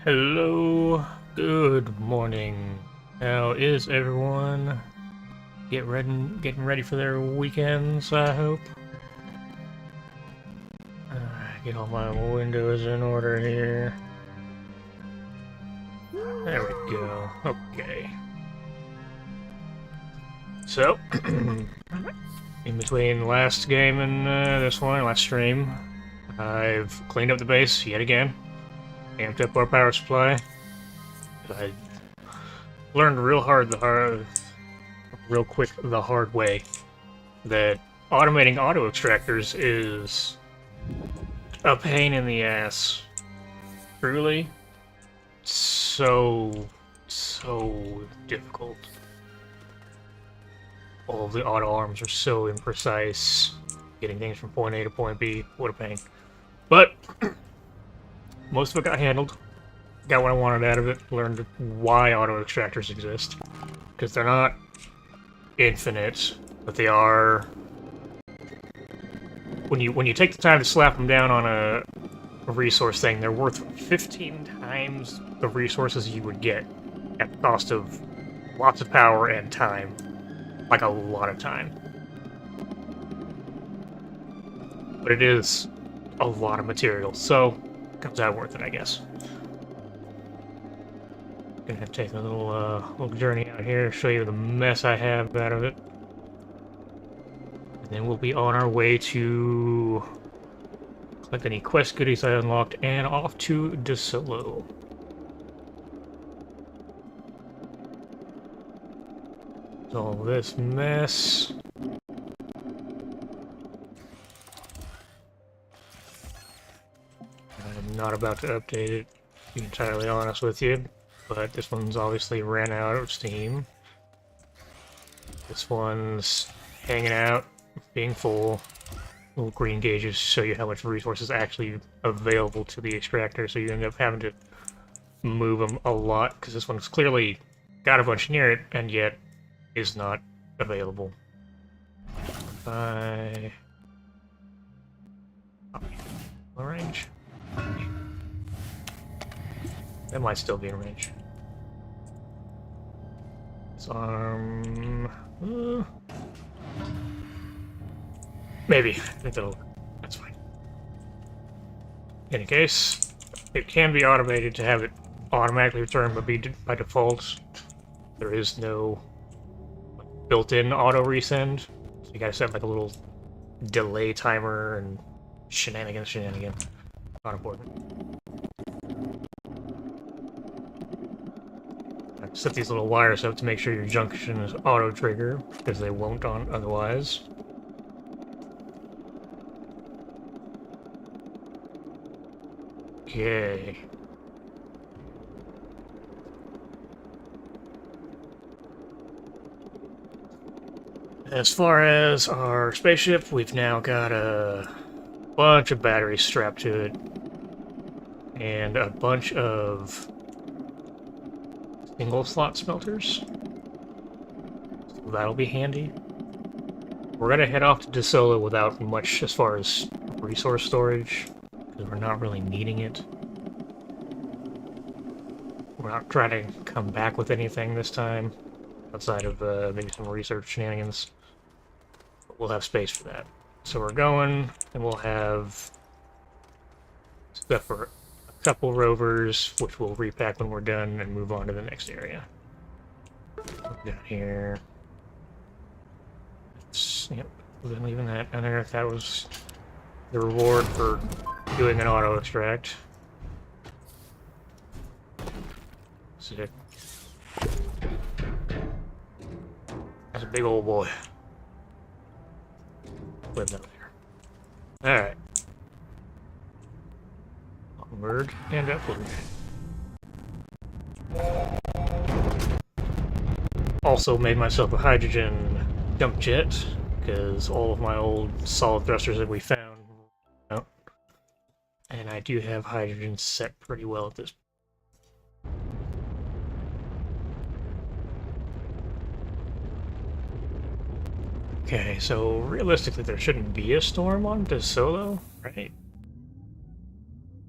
Hello, good morning. How is everyone? Getting ready for their weekends, I hope. Get all my windows in order here. There we go. Okay. So, in between last game and this one, last stream, I've cleaned up the base yet again. Amped up our power supply. I learned real quick the hard way that automating auto extractors is a pain in the ass. Truly, so difficult. All of the auto arms are so imprecise. Getting things from point A to point B, what a pain. But most of it got handled. Got what I wanted out of it. Learned why auto extractors exist. Because they're not infinite, but they are. When you take the time to slap them down on a resource thing, they're worth 15 times the resources you would get at the cost of lots of power and time. Like a lot of time. But it is a lot of material, so it comes out worth it, I guess. Gonna have to take a little journey out here, show you the mess I have out of it. And then we'll be on our way to collect any quest goodies I unlocked and off to Desolo. All this mess. I'm not about to update it, to be entirely honest with you, but this one's obviously ran out of steam. This one's hanging out, being full. Little green gauges show you how much resource is actually available to the extractor, so you end up having to move them a lot, because this one's clearly got a bunch near it, and yet is not available. By range. That might still be in range. This arm. Maybe. I think that's fine. In any case, it can be automated to have it automatically return, but by default, there is no built-in auto resend. So you gotta set like a little delay timer and shenanigans. Not important. I set these little wires up to make sure your junction is auto trigger, because they won't on otherwise. Okay. As far as our spaceship, we've now got a bunch of batteries strapped to it, and a bunch of single slot smelters. So that'll be handy. We're gonna head off to Desolo without much as far as resource storage, because we're not really needing it. We're not trying to come back with anything this time, outside of maybe some research shenanigans. We'll have space for that. So we're going, and we'll have stuff for a couple rovers, which we'll repack when we're done and move on to the next area. Down here. Yep, we're leaving that down there. That was the reward for doing an auto extract. Sick. That's a big old boy. Live down there. Alright. Onward and upward. Also made myself a hydrogen dump jet, because all of my old solid thrusters that we found were out. And I do have hydrogen set pretty well at this point. Okay, so realistically there shouldn't be a storm on Desolo, right?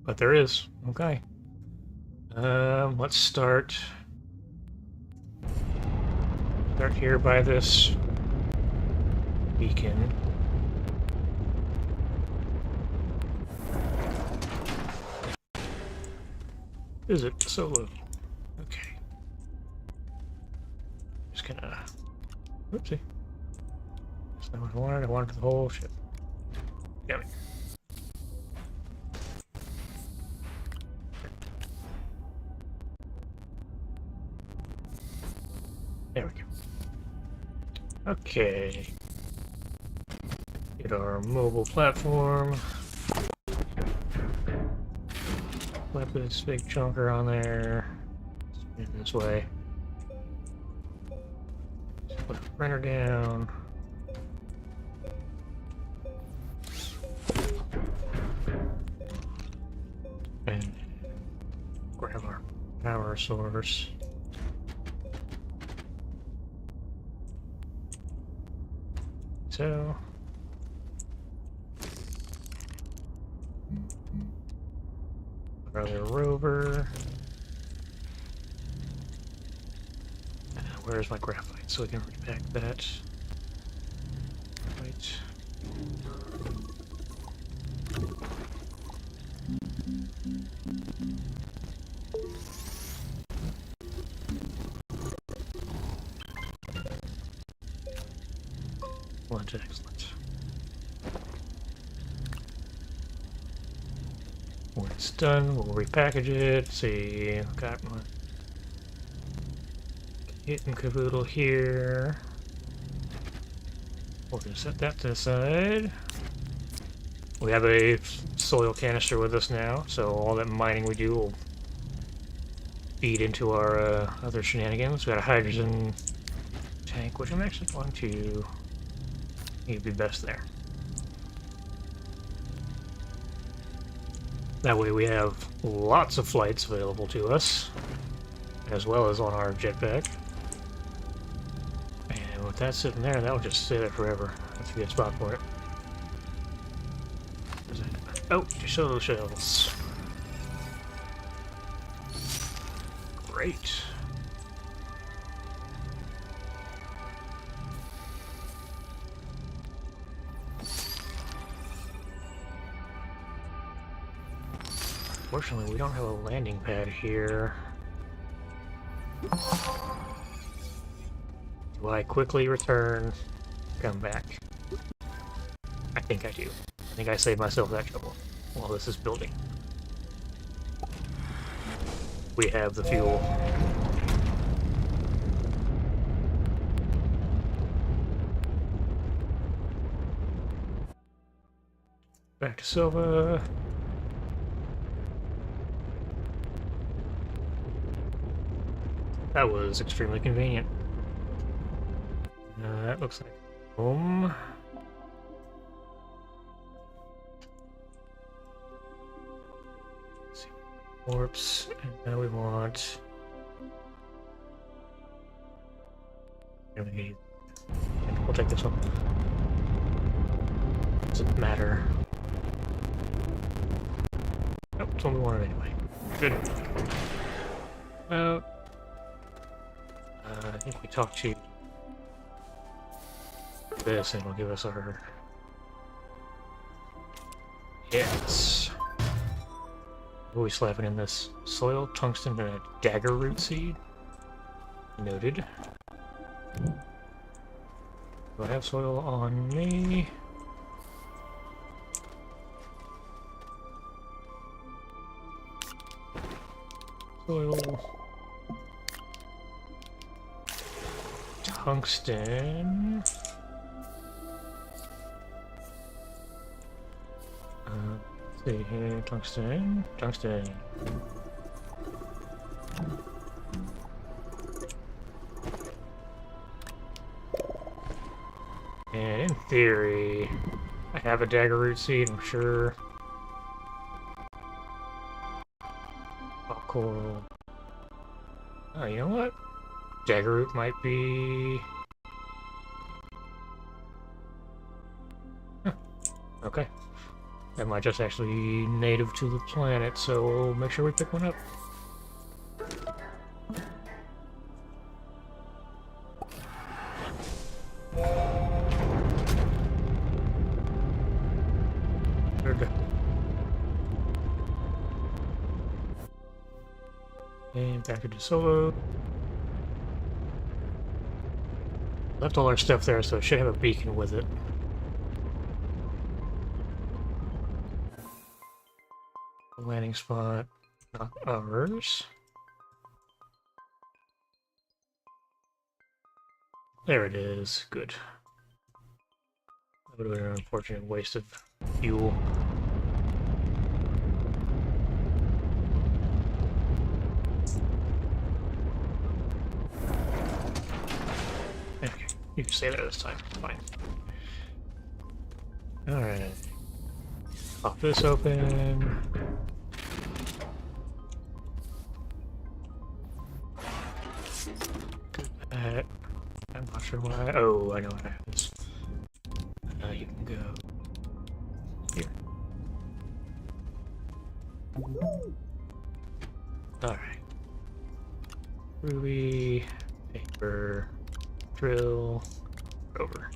But there is. Okay. Let's start here by this beacon. Is it Desolo? Okay. Just gonna... Oopsie. That's not what I wanted. I wanted the whole ship. Damn it. There we go. Okay. Get our mobile platform. Flip this big chunker on there. Spin this way. Just put the printer down. And grab our power source. So another rover. Where's my graphite? So we can repack that. Right. Excellent. When it's done, we'll repackage it. Let's see, got my kit and caboodle here. We'll just set that to the side. We have a soil canister with us now, so all that mining we do will feed into our other shenanigans. We got a hydrogen tank, which I'm actually going to need to be best there. That way we have lots of flights available to us, as well as on our jetpack. And with that sitting there, that'll just sit there forever. That's a good spot for it. Oh, Desolo shells. Great. Fortunately, we don't have a landing pad here. Do I quickly return? Come back? I think I do. I think I saved myself that trouble while this is building. We have the fuel. Back to Silva. That was extremely convenient. That looks like home. Let's see. Warps, and now we want. We'll take this one. Doesn't matter. Nope, it's what we wanted anyway. Good. Well. I think we talked to this and it'll give us our hits. What are we slapping in this? Soil, tungsten, and a dagger root seed? Noted. Do I have soil on me? Soil. Tungsten. Let's see here, tungsten. And in theory, I have a dagger root seed, I'm sure. Pop coral. Oh, you know what? Daggerroot might be... Huh. Okay. That might just actually be native to the planet, so we'll make sure we pick one up. Good. And back to Desolo. Left all our stuff there, so it should have a beacon with it. Landing spot, not ours. There it is. Good. That would have been an unfortunate waste of fuel. Okay, you can say that this time. Fine. Alright. Pop this open. That. I'm not sure why. Oh, I know what happens. You can go here. Alright. Ruby, paper, drill, over.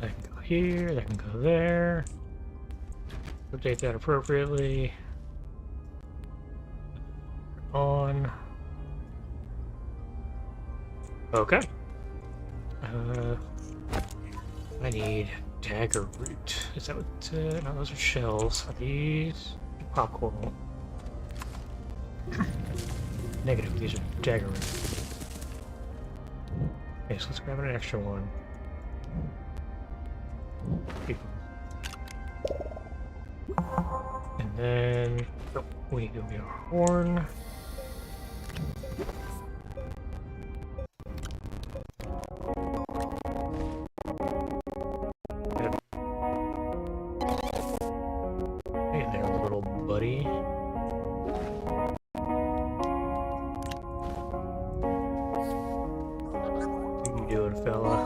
That can go here, that can go there. Update that appropriately. On. Okay. I need dagger root. Is that what? No, those are shells. Are these popcorn? Negative. These are dagger root. Okay, so let's grab an extra one. And then we need to be our horn. Hey there, little buddy. What you doing, fella?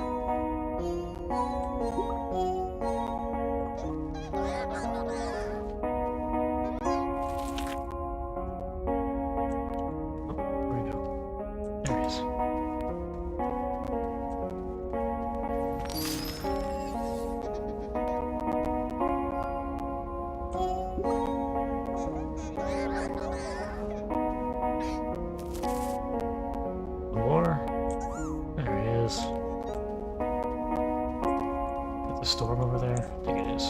Storm over there? I think it is.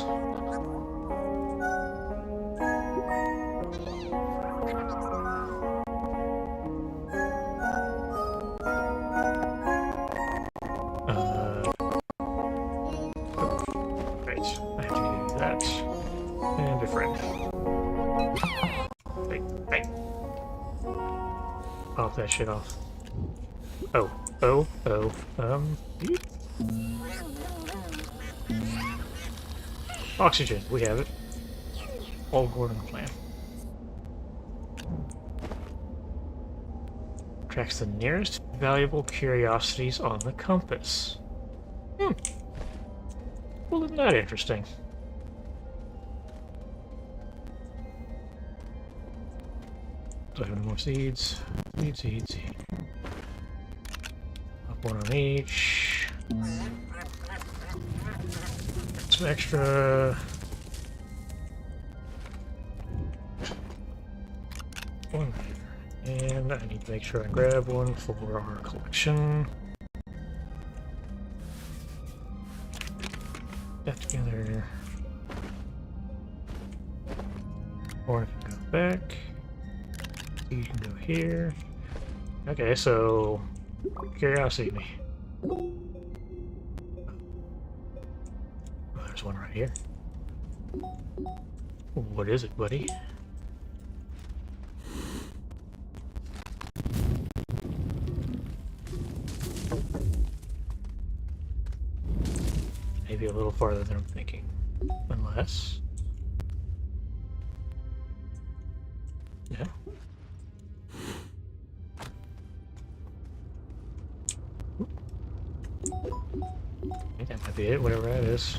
Right. I have to do that. And befriend. Hey. Pop that shit off. Oh. Oxygen, we have it. All according to plan. Tracks the nearest valuable curiosities on the compass. Well, isn't that interesting? Do I have any more seeds? Seed. Up one on each. Some extra one there. And I need to make sure I grab one for our collection. That together. Or I can go back. You can go here. Okay, so curiosity me. There's one right here. What is it, buddy? Maybe a little farther than I'm thinking. Unless... Yeah. I think that might be it, whatever that is.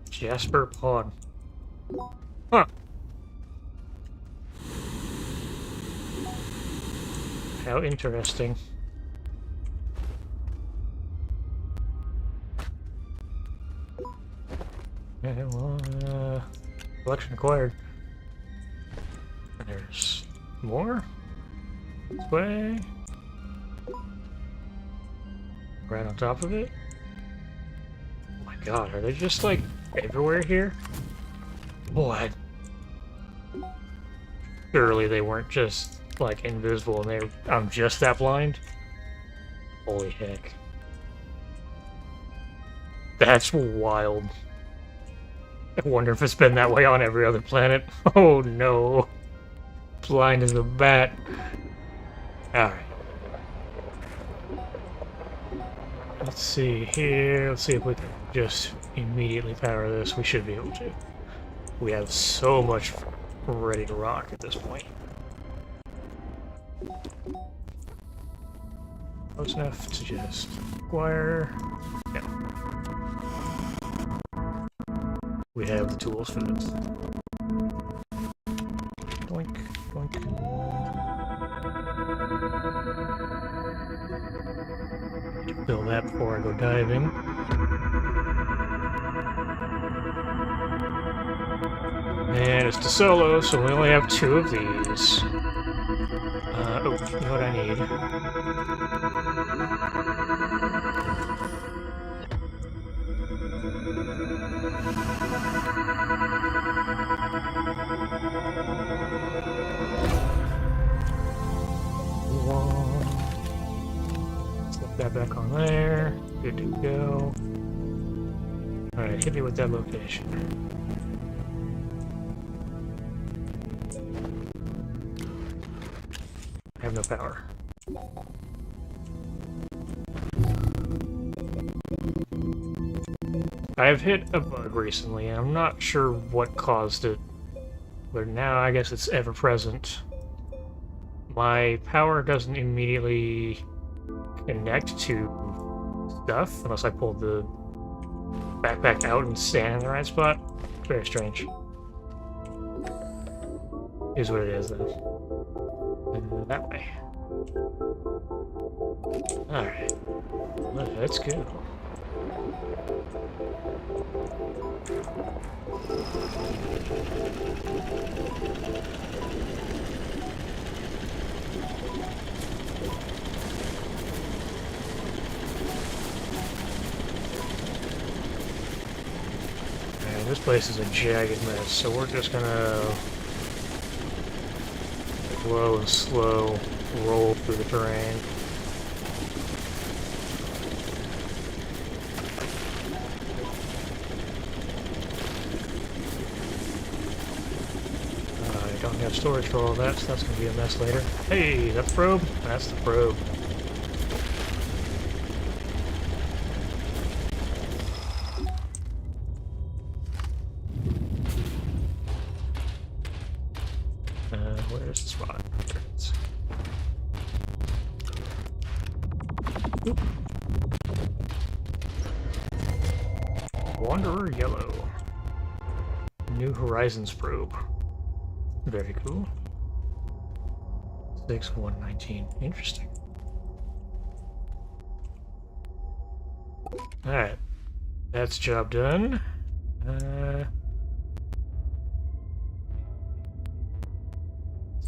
Jasper Pawn. Huh. How interesting. Okay, well, collection acquired. There's more? This way? Right on top of it? Oh my god, are they just like everywhere here? What? Surely they weren't just like invisible and I'm just that blind? Holy heck. That's wild. I wonder if it's been that way on every other planet. Oh no. Blind as a bat. Alright. Let's see here. Let's see if we can just immediately power this. We should be able to. We have so much ready to rock at this point. Close enough to just acquire. Yeah. We have the tools for this. Doink, doink. Fill that before I go diving. And it's Desolo, so we only have 2 of these. Oh, you know what I need? Slip that back on there. Good to go. Alright, hit me with that location. I have no power. I've hit a bug recently, and I'm not sure what caused it, but now I guess it's ever present. My power doesn't immediately connect to stuff unless I pull the backpack out and stand in the right spot. Very strange. Here's what it is, though. That way. Alright. Let's go. Man, this place is a jagged mess, so we're just gonna slow and slow roll through the terrain. I don't have storage for all that, so that's going to be a mess later. Hey, that probe? That's the probe. Where's the spot? There it is. Oop. Wanderer Yellow. New Horizons probe. Very cool. 6119. Interesting. Alright. That's job done.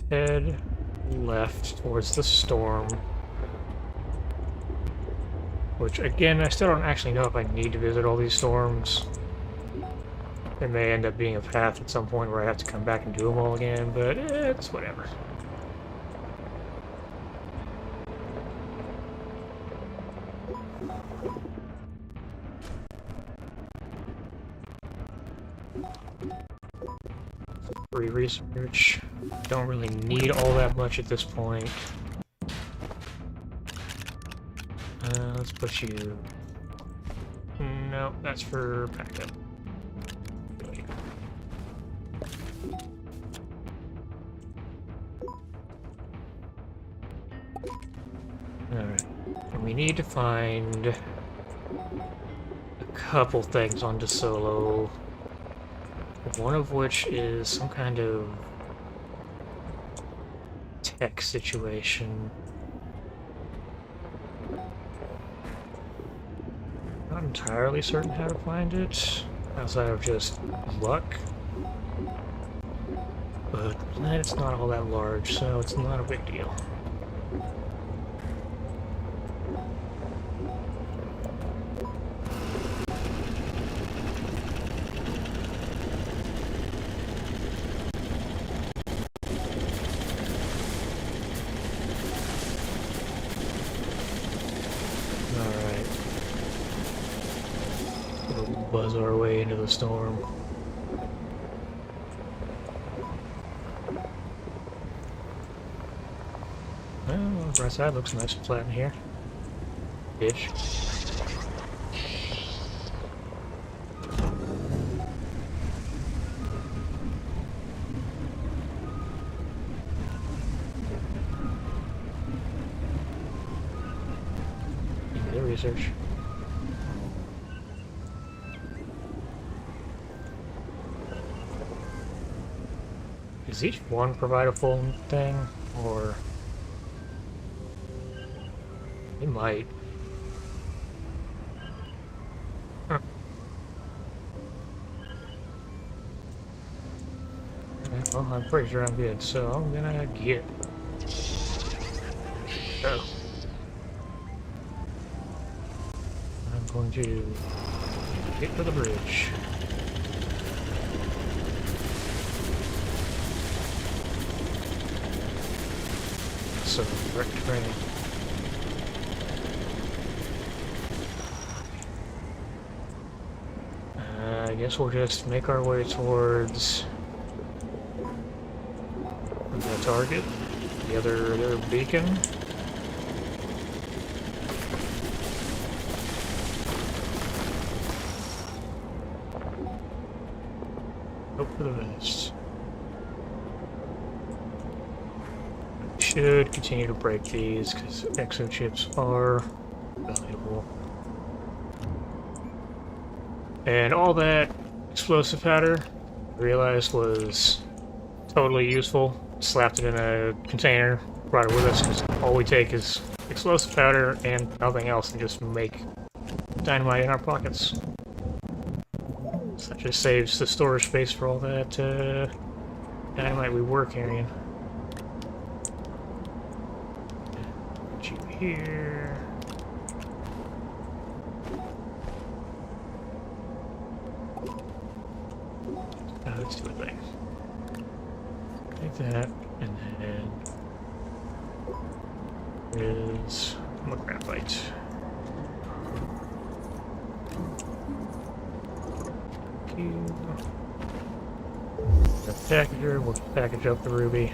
Head left towards the storm. Which, again, I still don't actually know if I need to visit all these storms. There may end up being a path at some point where I have to come back and do them all again, but it's whatever. Free research. Don't really need all that much at this point. Let's put you... No, that's for backup. Alright. And we need to find a couple things on Desolo. One of which is some kind of tech situation. Not entirely certain how to find it, outside of just luck. But the planet's not all that large, so it's not a big deal. Buzz our way into the storm. Well, the right side looks nice and flat in here. Bitch. Need research. Does each one provide a full thing, or it might? Huh. Okay, well, I'm pretty sure I'm good, so I'm gonna get. Oh. I'm going to get to the bridge. So, direct training. I guess we'll just make our way towards the target, the other beacon. Hope for the best. Should continue to break these because exo chips are valuable. And all that explosive powder, I realized, was totally useful. Slapped it in a container, brought it with us because all we take is explosive powder and nothing else, and just make dynamite in our pockets. So that just saves the storage space for all that dynamite we were carrying. Put you here. Let's do a thing. Take that, and then is graphite. The packager will package up the ruby.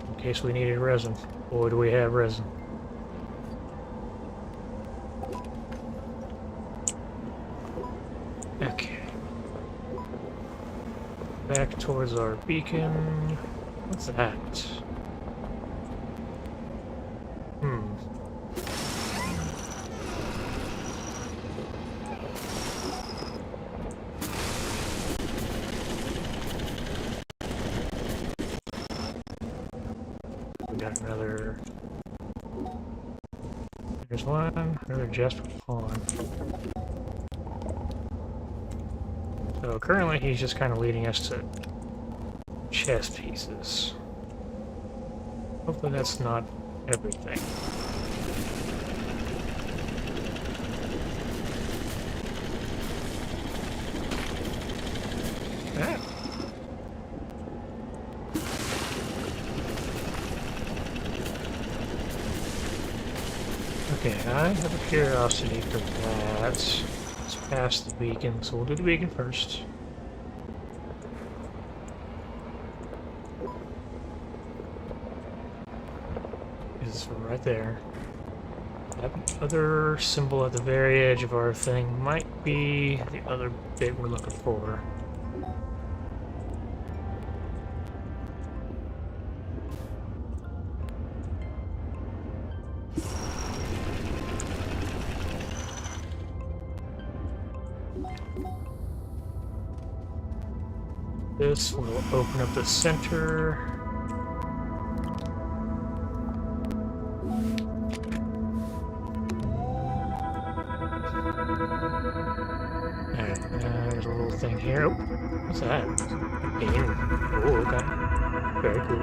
In case we needed resin. Boy, do we have resin. Okay. Back towards our beacon. What's that? We got another. There's one. Another Jasper pawn. So currently he's just kind of leading us to chess pieces. Hopefully that's not everything. Ah. Okay, I have a curiosity for that. It's past the beacon, so we'll do the beacon first. Is right there. That other symbol at the very edge of our thing might be the other bit we're looking for. This will open up the center. Alright, there's a little thing here. Oh, what's that? Game. Oh, okay. Very cool.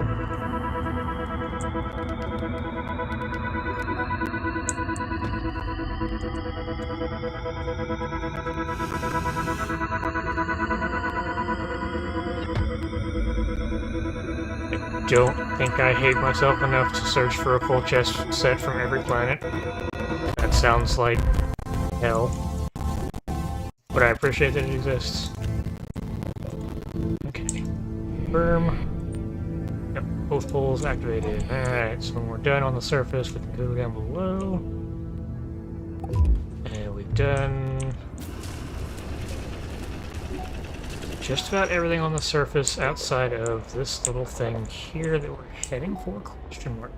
I don't think I hate myself enough to search for a full chest set from every planet. That sounds like hell. But I appreciate that it exists. Okay. Confirm. Yep, both poles activated. Alright, so when we're done on the surface, we can go down below. And we've done just about everything on the surface outside of this little thing here that we're heading for? Question mark.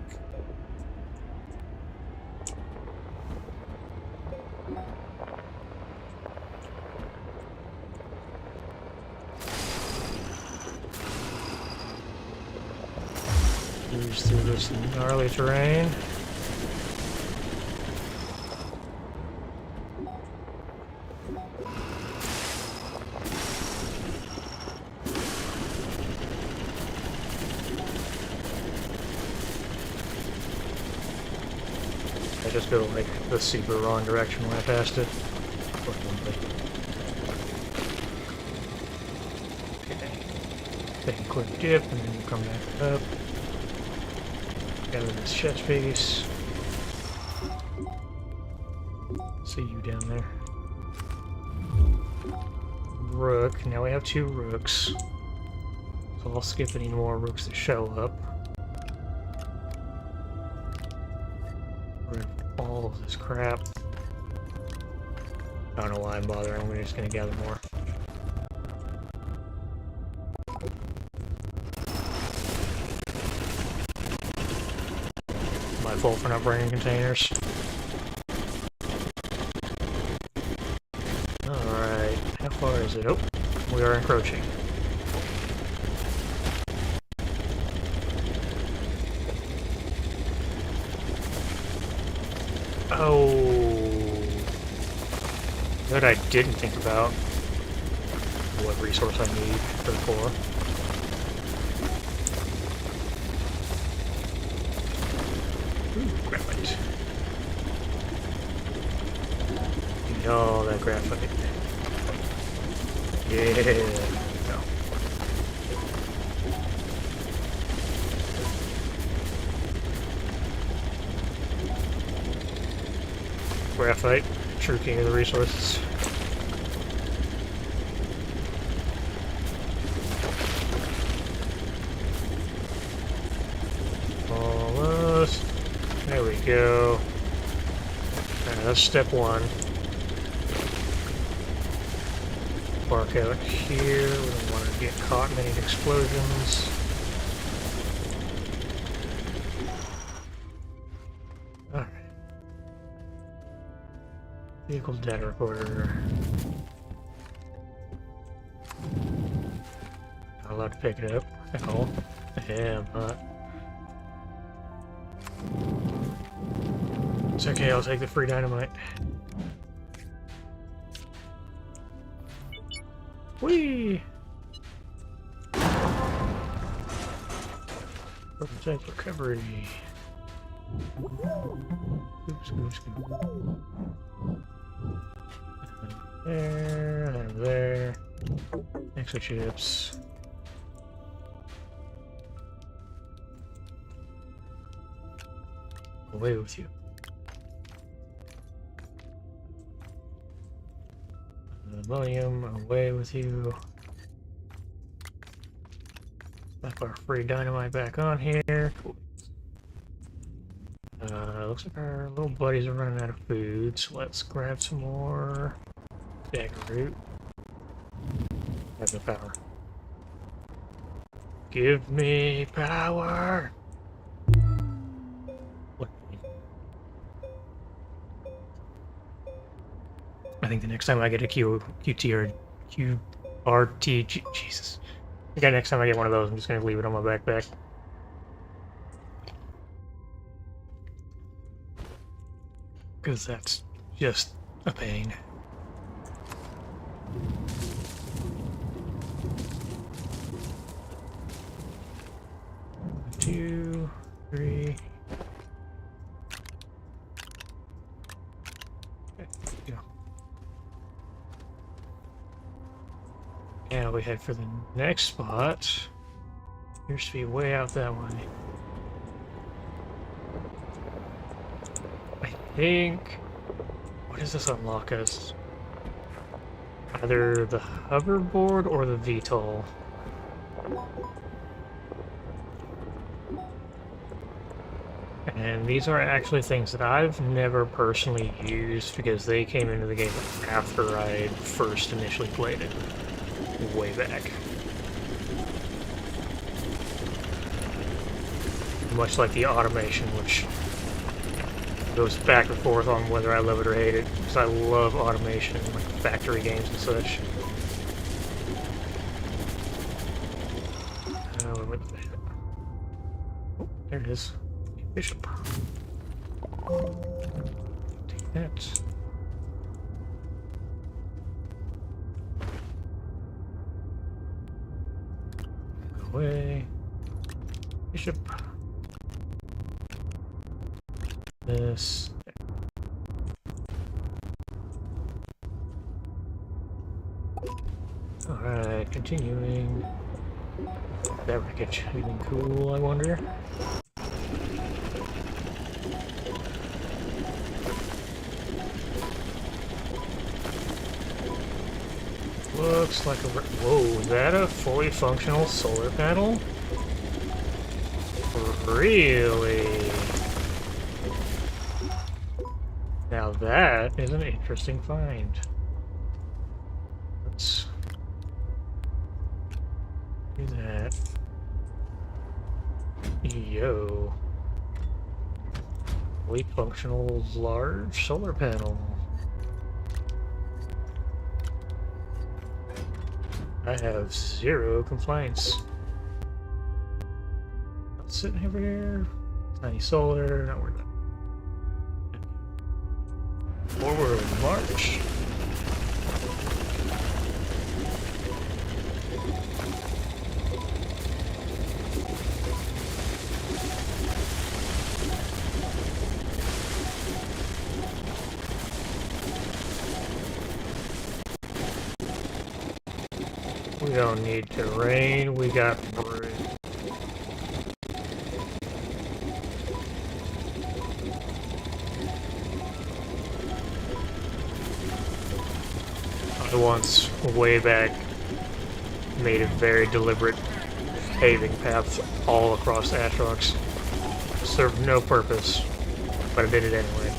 Cruise through this gnarly terrain. I just go like the super wrong direction when I passed it. Okay. Take a quick dip and then we'll come back up. Gather this chest piece. See you down there. Rook. Now we have 2 rooks. So I'll skip any more rooks that show up. Rid of all of this crap. I don't know why I'm bothering. We're just gonna gather more. My fault for not bringing containers. Alright, how far is it? Oh, we are encroaching. Oh, that I didn't think about what resource I need for the core. Ooh, graphite. Give me all that graphite. Yeah. No. Graphite, true king of the resources. Almost. There we go. Alright, that's step 1. Bark out here. We don't want to get caught in any explosions. Alright. Vehicle data recorder. Not allowed to pick it up at all. Yeah, I'm not. It's okay, I'll take the free dynamite. Whee! Protect recovery. Oops, oops, oops. There. Extra chips. Away with you. William, away with you. Slap our free dynamite back on here. Cool. Looks like our little buddies are running out of food, so let's grab some more. Dagger root. Has no power. Give me power! What? I think the next time I get a QT or QRT, Jesus. I think next time I get one of those, I'm just gonna leave it on my backpack. Because that's just a pain. Two, three. Okay, go. Now we head for the next spot. Appears to be way out that way. I think... What does this unlock us? Either the hoverboard or the VTOL. And these are actually things that I've never personally used because they came into the game after I first initially played it. Way back. Much like the automation, which goes back and forth on whether I love it or hate it, because I love automation, like factory games and such. Oh, there it is. Bishop. Take that. Go away. Bishop. This. Alright, continuing. That wreckage. Anything cool, I wonder? Looks like a... Whoa, is that a fully functional solar panel? Really? Now that is an interesting find. Let's do that. Yo. Fully functional large solar panel. I have 0 complaints. Sitting over here. Tiny solar, not worried about it. Forward march. We don't need terrain, we got bridge. I once, way back, made a very deliberate paving path all across Atrox. Served no purpose, but I did it anyway.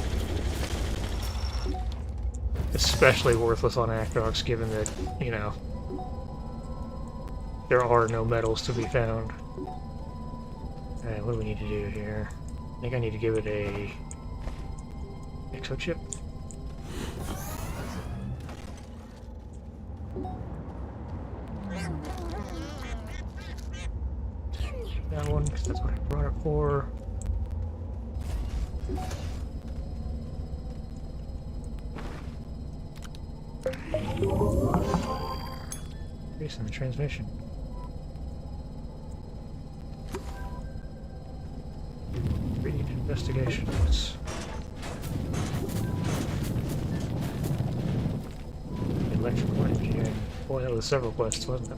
Especially worthless on Atrox, given that, you know, there are no metals to be found. Alright, what do we need to do here? I think I need to give it a exo chip. That one, because that's what I brought it for. Based on the transmission. Read investigations. Electrical engineering. Boy, that was several quests, wasn't it?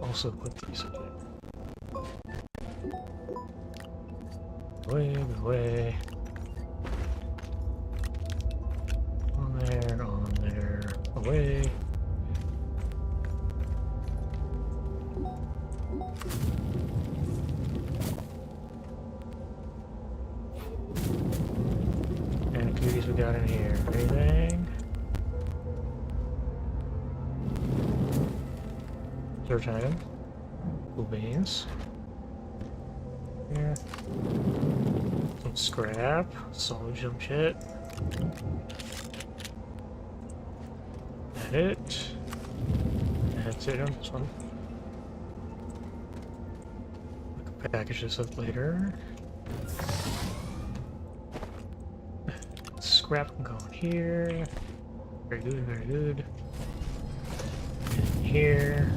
Also put these away. On there, away. And activities we got in here. Anything? Search item. Cool beans. Here. Some scrap. Solid jump shit. That it. That's it on this one. I can package this up later. Scrap can go in here. Very good, very good. In here.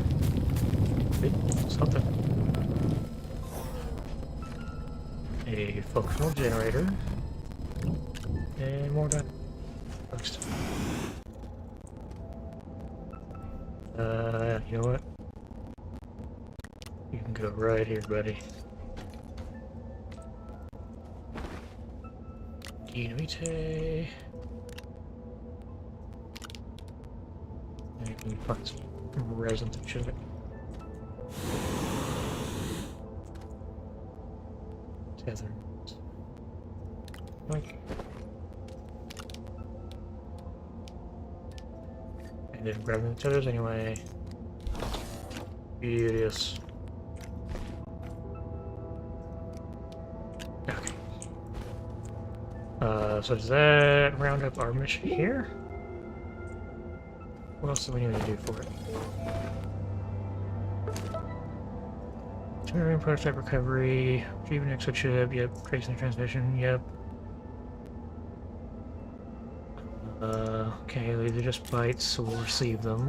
Something. A functional generator. And more done. Next. You know what? You can go right here, buddy. Dynamite. And you can find some resin to check it. Tether. Okay. I didn't grab the tethers anyway. Beauteous. Okay. So does that round up our mission here? What else do we need to do for it? Turn prototype recovery, retrieve an exo chip, yep, tracing the transmission, yep. Okay, these are just bytes, so we'll receive them.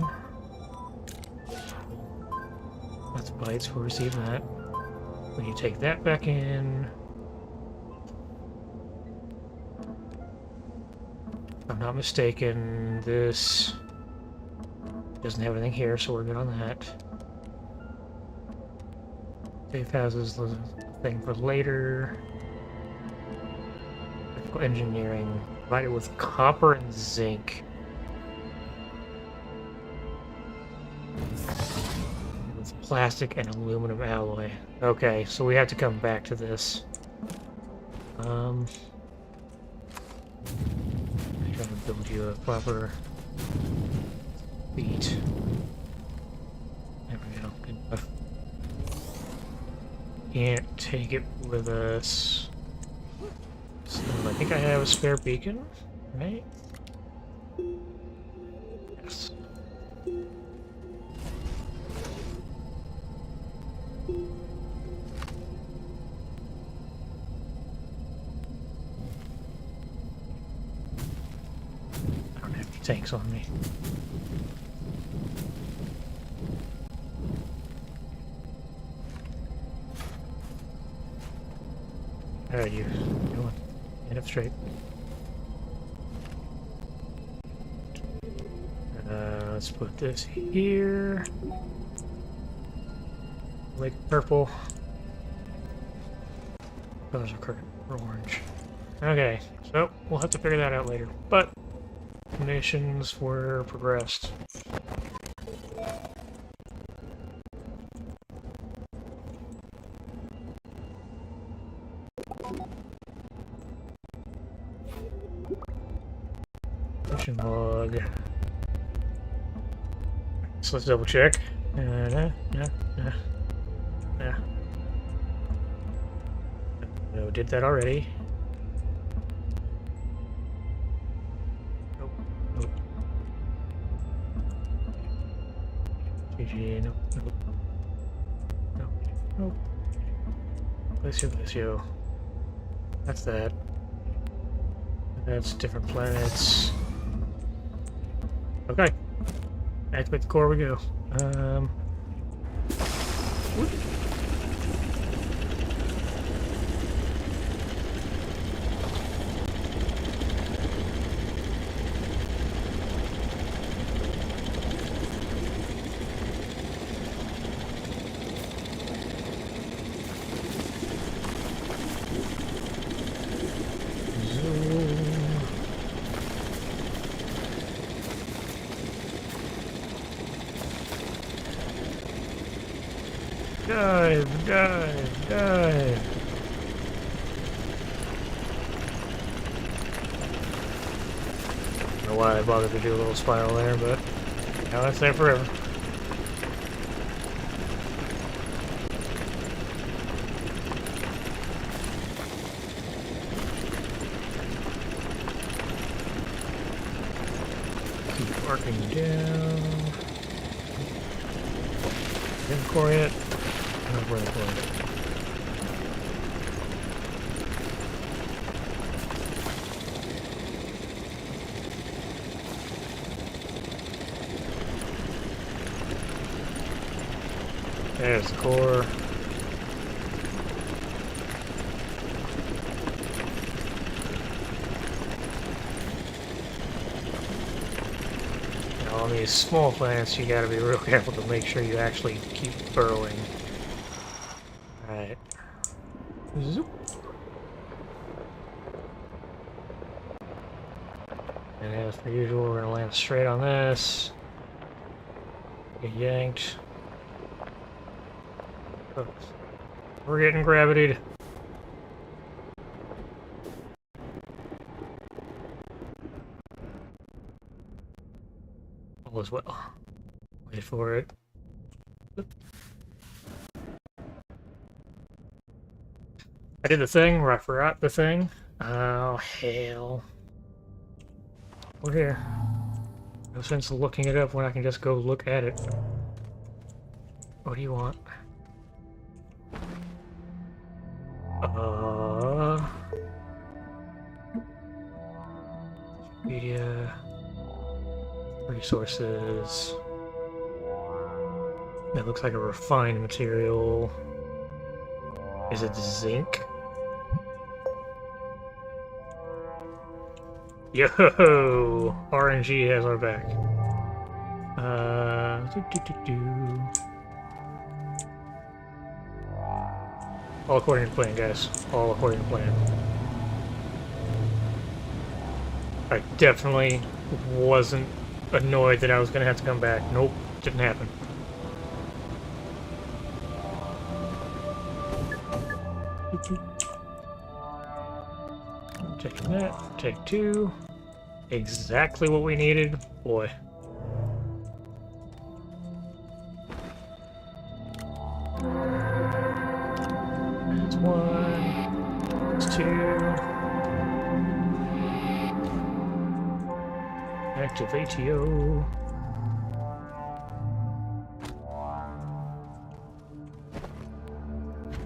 That's bytes, we'll receive that. When you take that back in... If I'm not mistaken, this doesn't have anything here, so we're good on that. Safe houses, the thing for later. Electrical engineering, provided with copper and zinc. With plastic and aluminum alloy. Okay, so we have to come back to this. I'm trying to build you a proper beat. There we go, good enough. Can't take it with us. So I think I have a spare beacon, right? Yes. I don't have any tanks on me. How are you doing? Get up straight. Let's put this here. Like purple. Those are current orange. Okay, so we'll have to figure that out later. But missions were progressed. Mission log. So let's double check. No, did that already. Nope. GG, nope. Nope. Bless you. That's that. That's different planets. Okay. Activate the core we go. Whoop. Dive, dive, dive. I don't know why I bothered to do a little spiral there, but now that's there forever. Keep arcing down. Didn't core yet. No, we're in the core. There's the core. Now on these small plants, you gotta be real careful to make sure you actually keep burrowing. Alright. Zoop. And as per usual, we're gonna land straight on this. Get yanked. Oops. We're getting gravitied. All is well. Wait for it. Oop. I did the thing where I forgot the thing. Oh, hell. We're here. No sense looking it up when I can just go look at it. What do you want? Media. Resources. That looks like a refined material. Is it zinc? Yo! RNG has our back. All according to plan, guys. All according to plan. I definitely wasn't annoyed that I was gonna have to come back. Nope, didn't happen. Taking that, take two. Exactly what we needed. Boy. That's one. That's two. Active ATO.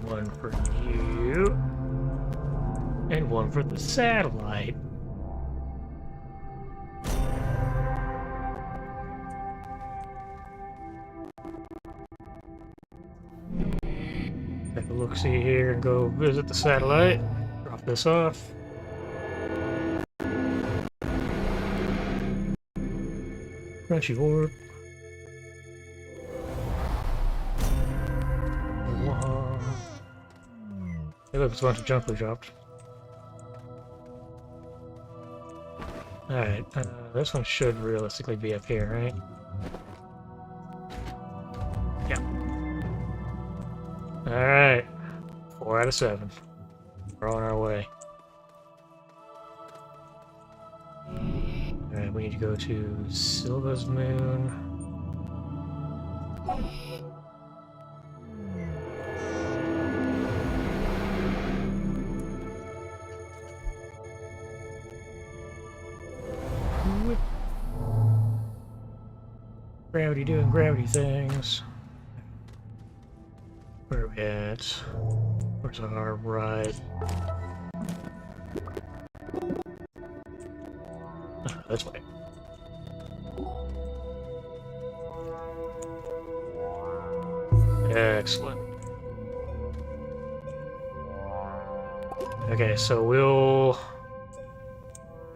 One for you. And one for the satellite. Take a look-see here and go visit the satellite. Drop this off. Crunchy orb. Hey look, it's a bunch of junk we dropped. Alright, this one should realistically be up here, right? Yeah. Alright. 4 out of 7. We're on our way. Alright, we need to go to Silva's moon. Gravity doing gravity things. Where are we at? Where's our ride? Oh, this way. Excellent. Okay, so we'll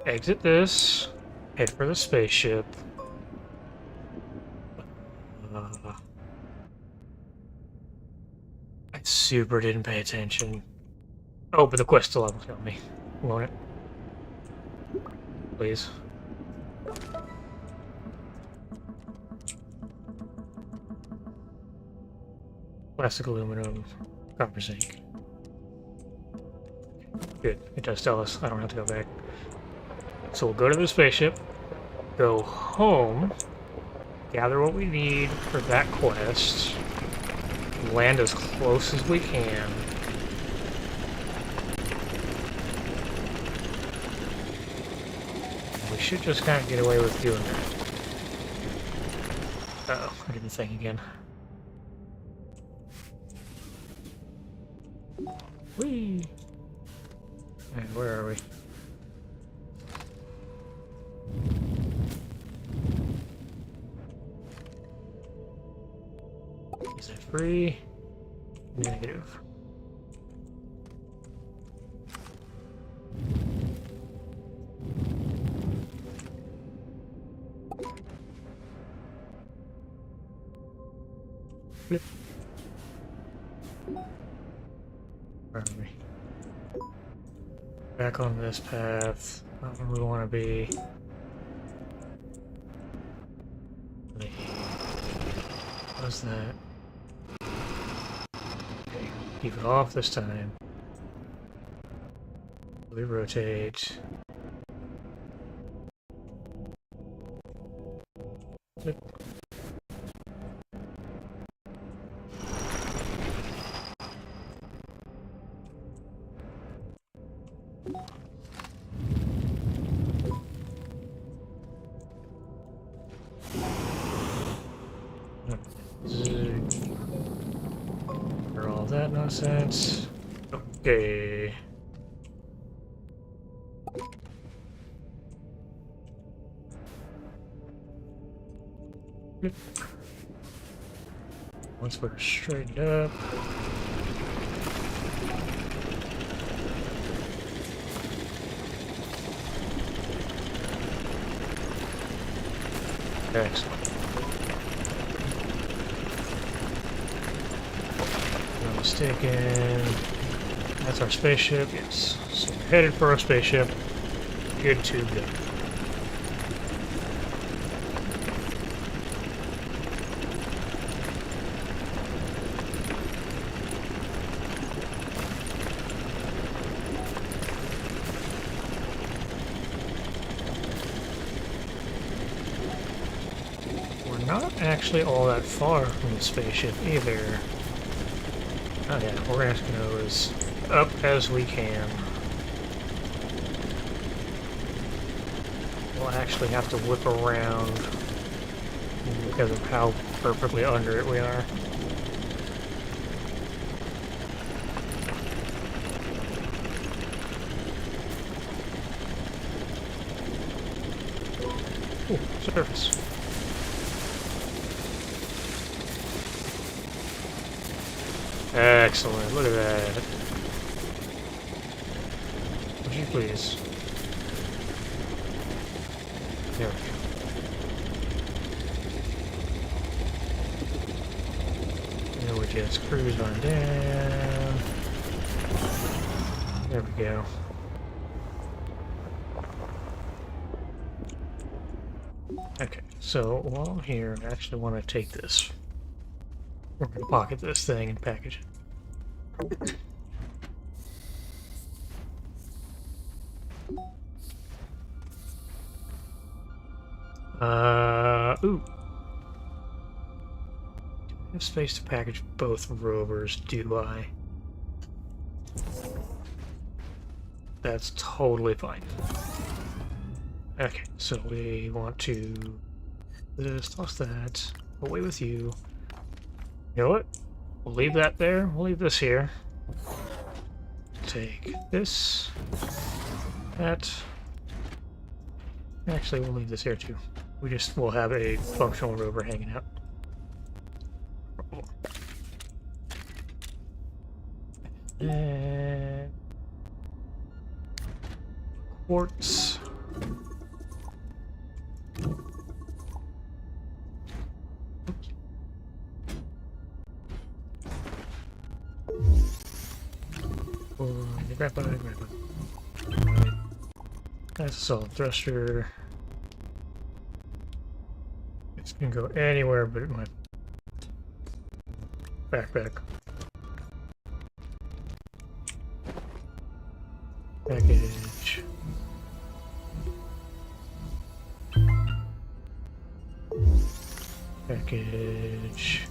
exit this, head for the spaceship. I super didn't pay attention. Oh, but the quest still almost got me. Won't it? Please. Plastic, aluminum, copper, zinc. Good. It does tell us I don't have to go back. So we'll go to the spaceship, go home, gather what we need for that quest, land as close as we can. We should just kind of get away with doing that. Uh-oh, I did the thing again. Whee! And where are we? Is it free? Negative. Flip. Where are we? Back on this path. Not where we want to be. What's that? Okay, keep it off this time. We rotate. Flip. For all that nonsense. Okay. Once we're straightened up. Excellent. If I'm not mistaken, that's our spaceship, yes. So we're headed for our spaceship. Good to go. Not actually all that far from the spaceship either. Oh yeah, we're gonna have to go as up as we can. We'll actually have to whip around because of how perfectly under it we are. Ooh, surface. Excellent, look at that. Would you please? There we go. Now we just cruise on down. There we go. Okay, so while I'm here, I actually want to take this. We're going to pocket this thing and package it. Ooh. Do I have space to package both rovers, do I? That's totally fine. Okay, so we want to toss that away with you. You know what? We'll leave that there. We'll leave this here. Take this. That. Actually, we'll leave this here too. We'll have a functional rover hanging out. And quartz. Grab it. That's a solid thruster. It can go anywhere, but it might. Backpack. Package. Package.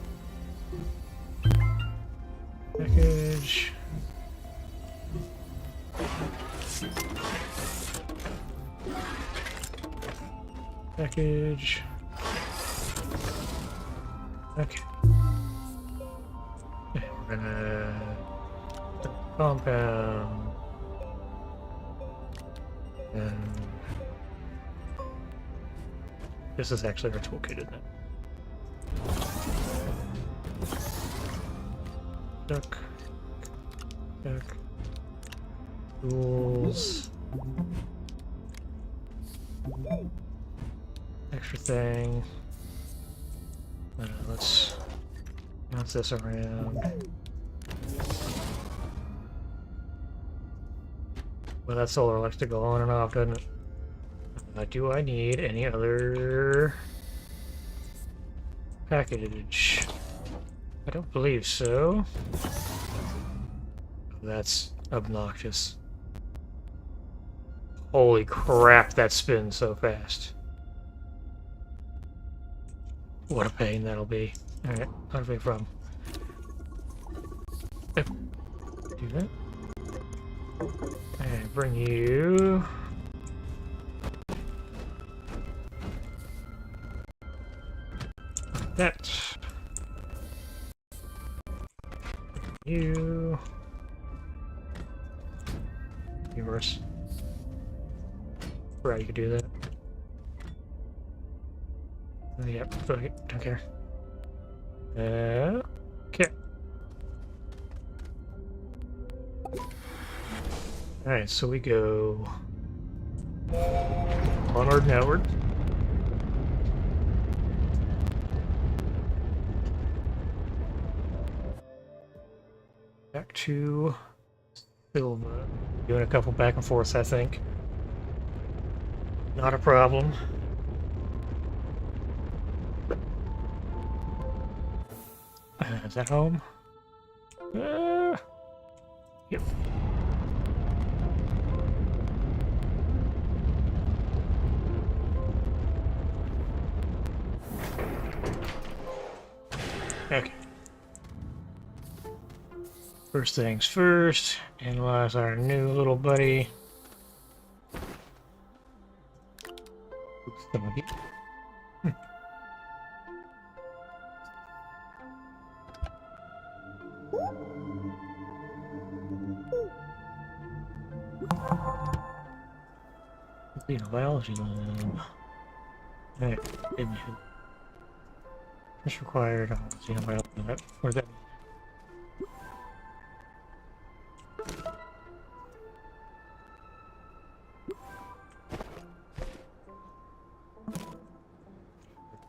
Package. Package. Okay. Yeah, we're gonna compound and this is actually our toolkit, isn't it? Duck. Duck. Tools. Extra thing. Let's bounce this around. Well, that solar likes to go on and off, doesn't it? Do I need any other package? I don't believe so. That's obnoxious. Holy crap, that spins so fast. What a pain that'll be. Alright, halfway from. Do that. And bring you. That. You. Universe. Right, you could do that. Yep, fuck it, don't care. Okay. Alright, so we go onward and outward. Back to Silva. Doing a couple back and forths, I think. Not a problem. Is that home? Yep. Okay. First things first, analyze our new little buddy. Biology lab. Alright, this required xenobiology lab. Where's that?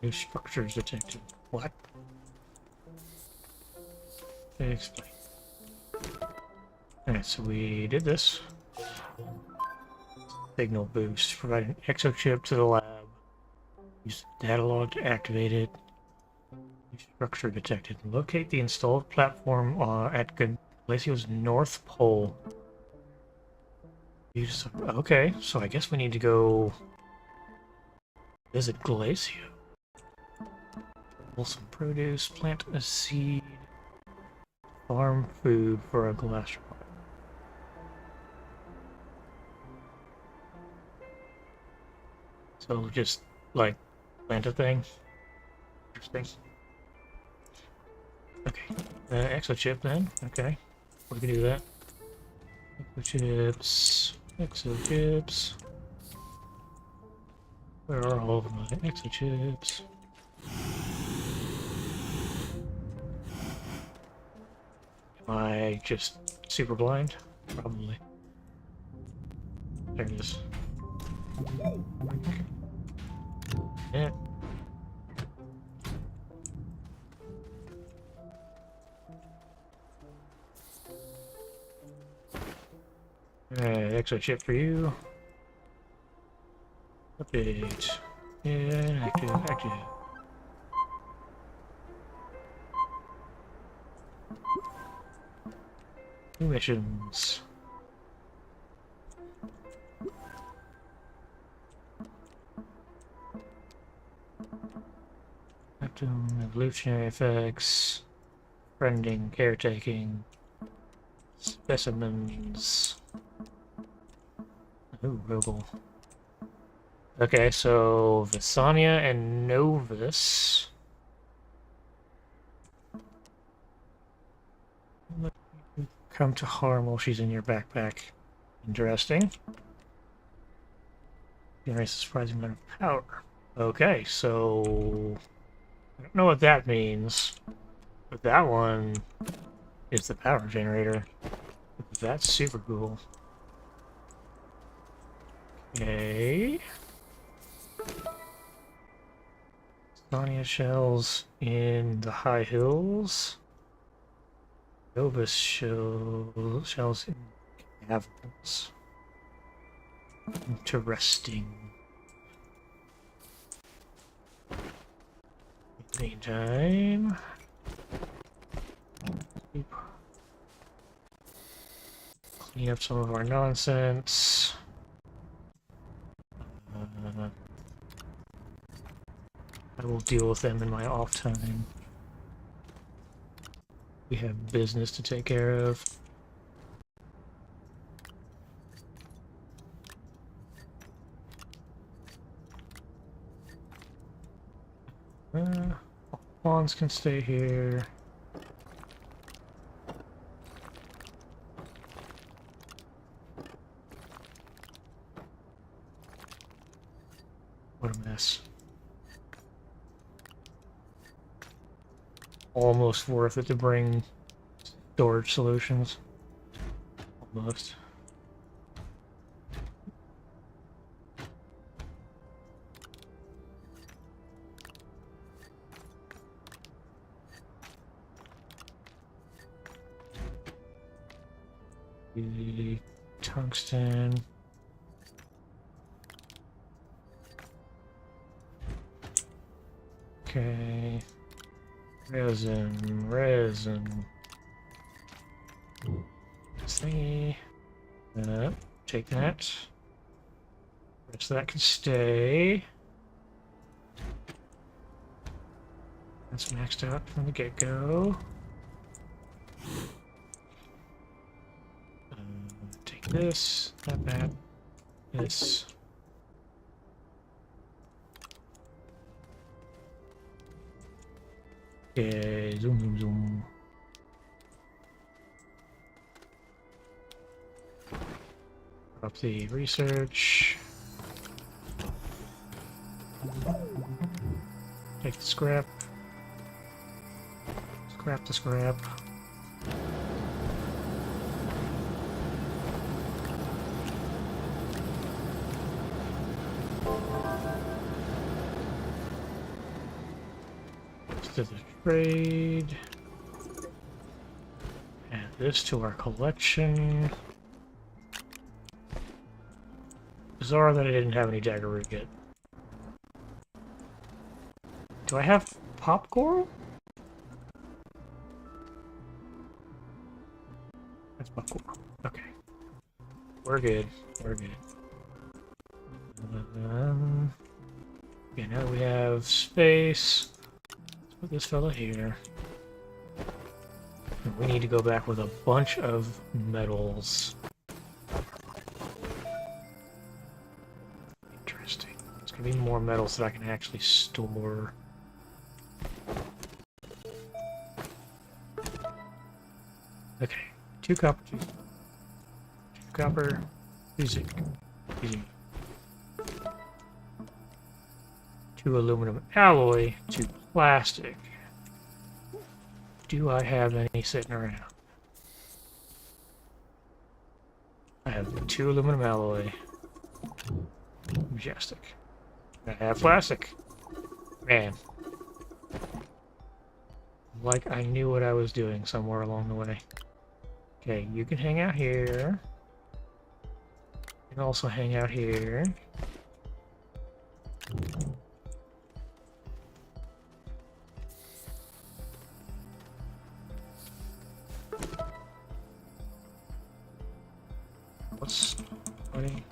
New structures detected. What? Explain. Alright, so we did this. Signal boost. Provide an exochip to the lab. Use data log to activate it. New structure detected. Locate the installed platform at Glacio's North Pole. Okay, so I guess we need to go visit Glacio. Pull some produce, plant a seed, farm food for a gastropod. So just like plant a thing. Interesting. Okay, exochip then. Okay, we can do that. Exochips, exochips. Where are all of my exochips? Am I just super blind? Probably. There it is. Yeah. Extra chip for you. Update. Yeah, active. New missions. Evolutionary effects. Friending, caretaking. Specimens. Ooh, Rogel. Okay, so Visanya and Novus. Come to harm while she's in your backpack. Interesting. Generates a surprising amount of power. Okay, so I don't know what that means, but that one is the power generator. That's super cool. Okay. Sonia shells in the high hills. Novus shells in caverns. Interesting. In the meantime, clean up some of our nonsense. I will deal with them in my off time. We have business to take care of. Pawns can stay here. What a mess. Almost worth it to bring storage solutions. Almost. The tungsten. Okay. Resin. This thingy. Take that. Rest of that can stay. That's maxed out from the get-go. Take this, that, this. Okay, zoom. Up the research. Take the scrap. Scrap the scrap. To the trade. Add this to our collection. Bizarre that I didn't have any dagger root yet. Do I have pop coral? That's pop coral. Okay. We're good. Okay, now we have space. Let's put this fella here. And we need to go back with a bunch of metals. Interesting. There's gonna be more metals that I can actually store. Okay, 2 copper, 2 copper, 2 zinc, 2 aluminum alloy, 2 plastic. Do I have any sitting around? I have 2 aluminum alloy. Majestic. I have plastic. Man. Like I knew what I was doing somewhere along the way. Okay, you can hang out here. You can also hang out here. Buddy.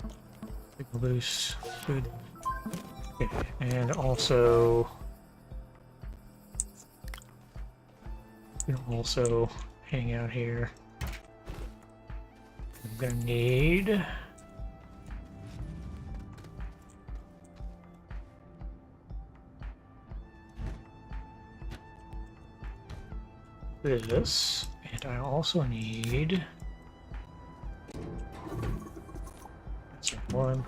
Signal boost. Good. Okay. And also... we can also hang out here. I'm gonna need... this, and I also need... that's one.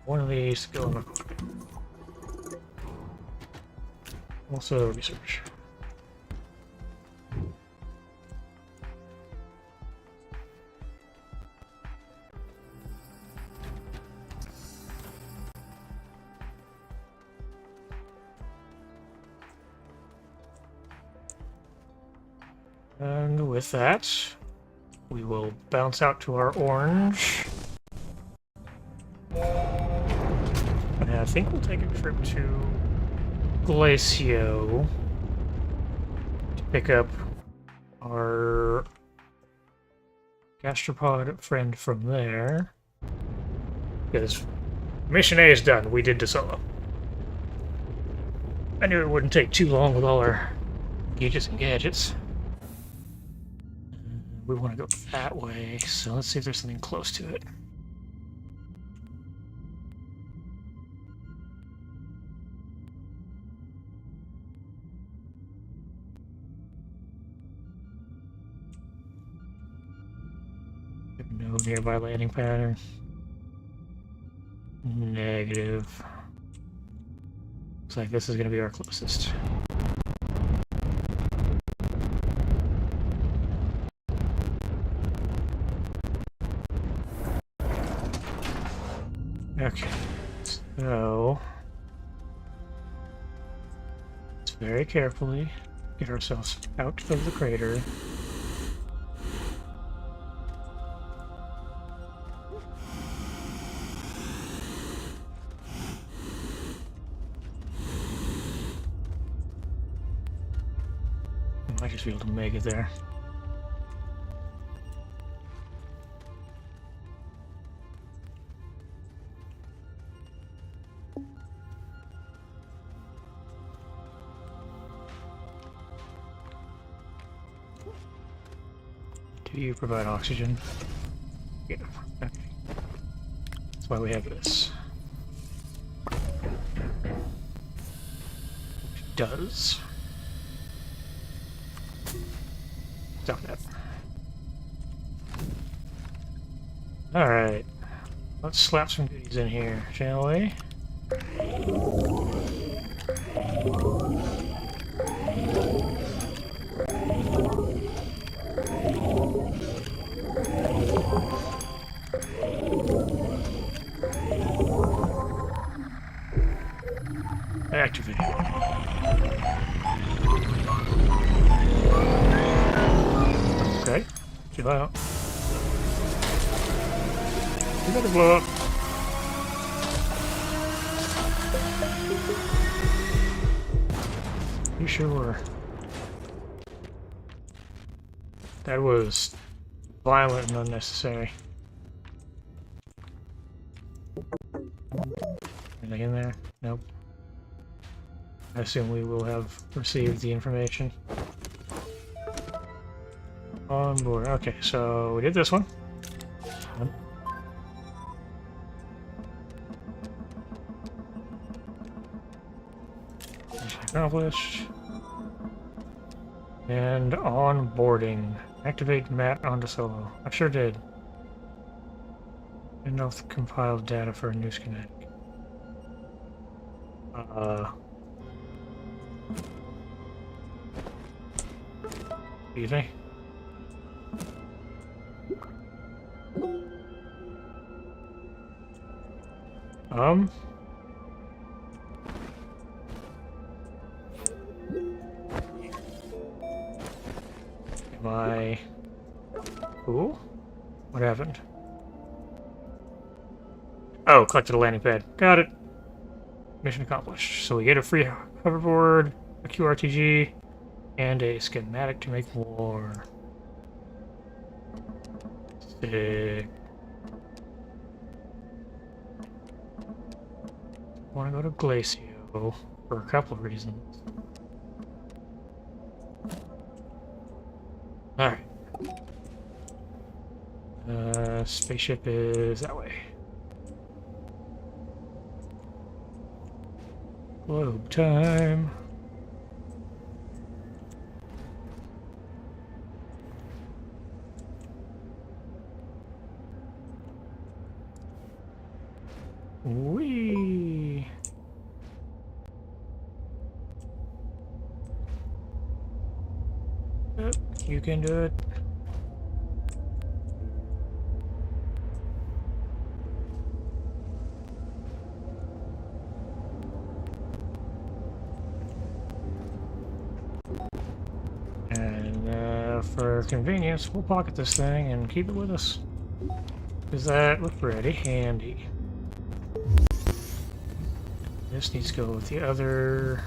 One of these to go in my pocket. Also research. And with that, we will bounce out to our orange. And I think we'll take a trip to Glacio to pick up our gastropod friend from there. Because mission A is done. We did Desolo. I knew it wouldn't take too long with all our gauges and gadgets. We want to go that way, so let's see if there's something close to it. No nearby landing pattern. Negative. Looks like this is going to be our closest. Okay, so let's very carefully get ourselves out of the crater. Might just be able to make it there. Do you provide oxygen? Yeah. Okay. That's why we have this. Which does. Stop that. Alright. Let's slap some goodies in here, shall we? Activate. Okay, chill out. You better blow up. You sure? That was violent and unnecessary. Anything in there? Nope. I assume we will have received the information. On board. Okay, so we did this one. Mission accomplished. And onboarding. Activate Mat on Desolo. I sure did. Didn't know if the compiled data for a new schematic. Excuse me. Am I... Ooh? What happened? Oh, collected a landing pad. Got it. Mission accomplished. So we get a free hoverboard, a QRTG, And a schematic to make more. Sick. I want to go to Glacio for a couple of reasons. Alright. Spaceship is that way. Globe time. Whee! Yep, you can do it. And for convenience, we'll pocket this thing and keep it with us. Because that looked pretty handy. This needs to go with the other.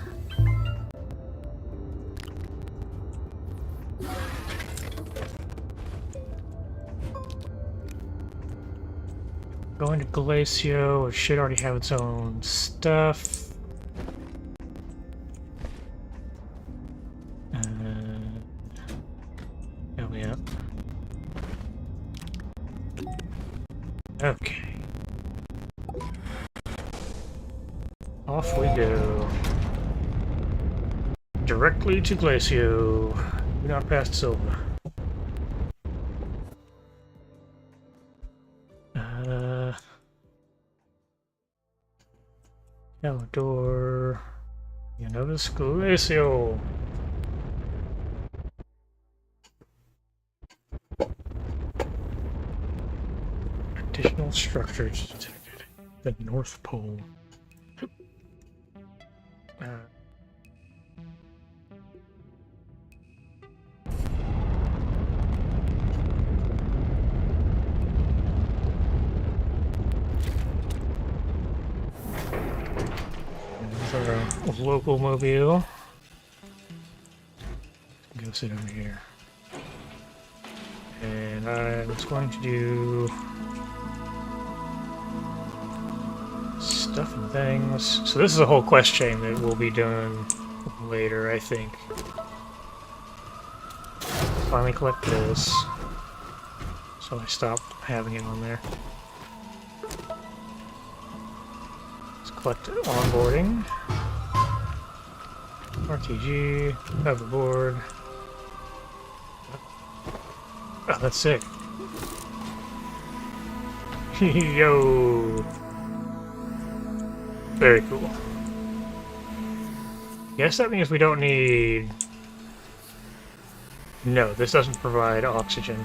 Going to Glacio, it should already have its own stuff. Help me out. Okay. Off we go. Directly to Glacio. Do not pass Silva. Door. Novus Glacio. Additional structures detected. The North Pole. Our local mobile. Go sit over here. And I was going to do stuff and things. So this is a whole quest chain that will be done later, I think. Finally collect this. So I stopped having it on there. Collect onboarding. RTG, hoverboard. Oh, that's sick. Yo! Very cool. Guess that means we don't need... No, this doesn't provide oxygen.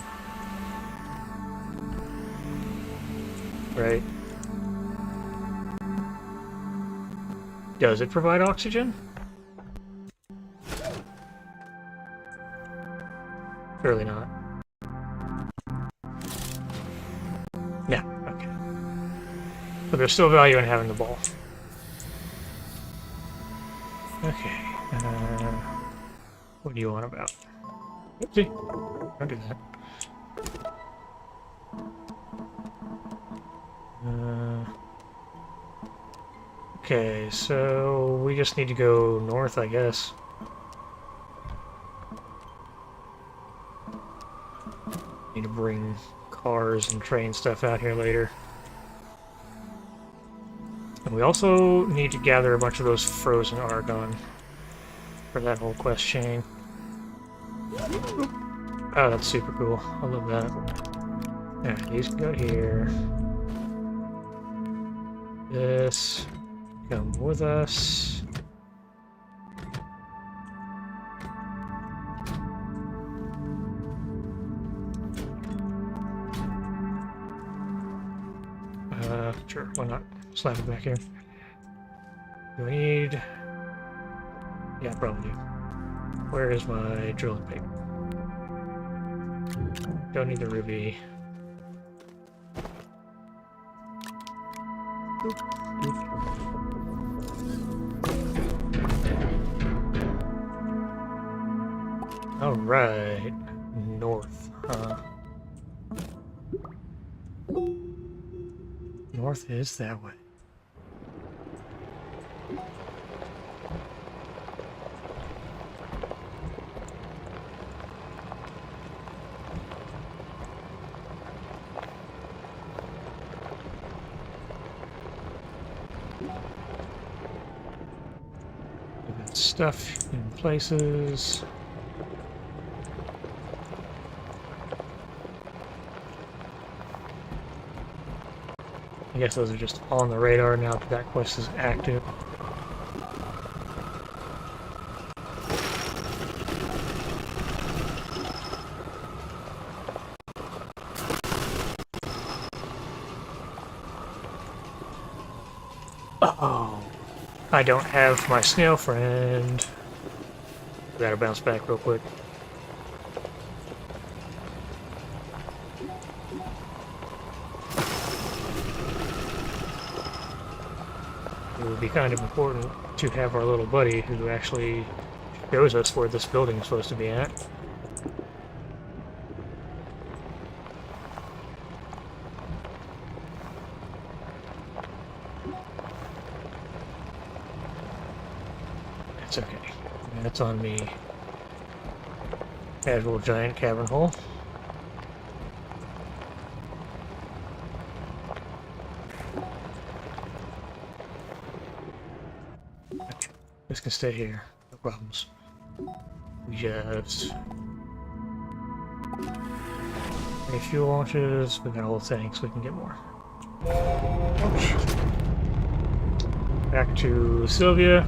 Right? Does it provide oxygen? Surely not. Yeah, okay. But there's still value in having the ball. Okay. What do you want about? Oopsie. Don't do that. Okay, so we just need to go north, I guess. Need to bring cars and train stuff out here later. And we also need to gather a bunch of those frozen argon for that whole quest chain. Oh, that's super cool. I love that. Alright, these can go here. This... Come with us. Sure, why not? Slap it back here. Do I need... Yeah, probably do. Where is my drilling paper? Don't need the ruby. Alright. North, North is that way. Stuff in places. I guess those are just on the radar now that that quest is active. Oh, I don't have my snail friend. Gotta bounce back real quick. It would be kind of important to have our little buddy who actually shows us where this building is supposed to be at. That's okay. That's on me. Casual giant cavern hole. Okay. This can stay here. No problems. We just... any fuel launches. We got whole tanks. We can get more. Ouch. Back to Sylvia.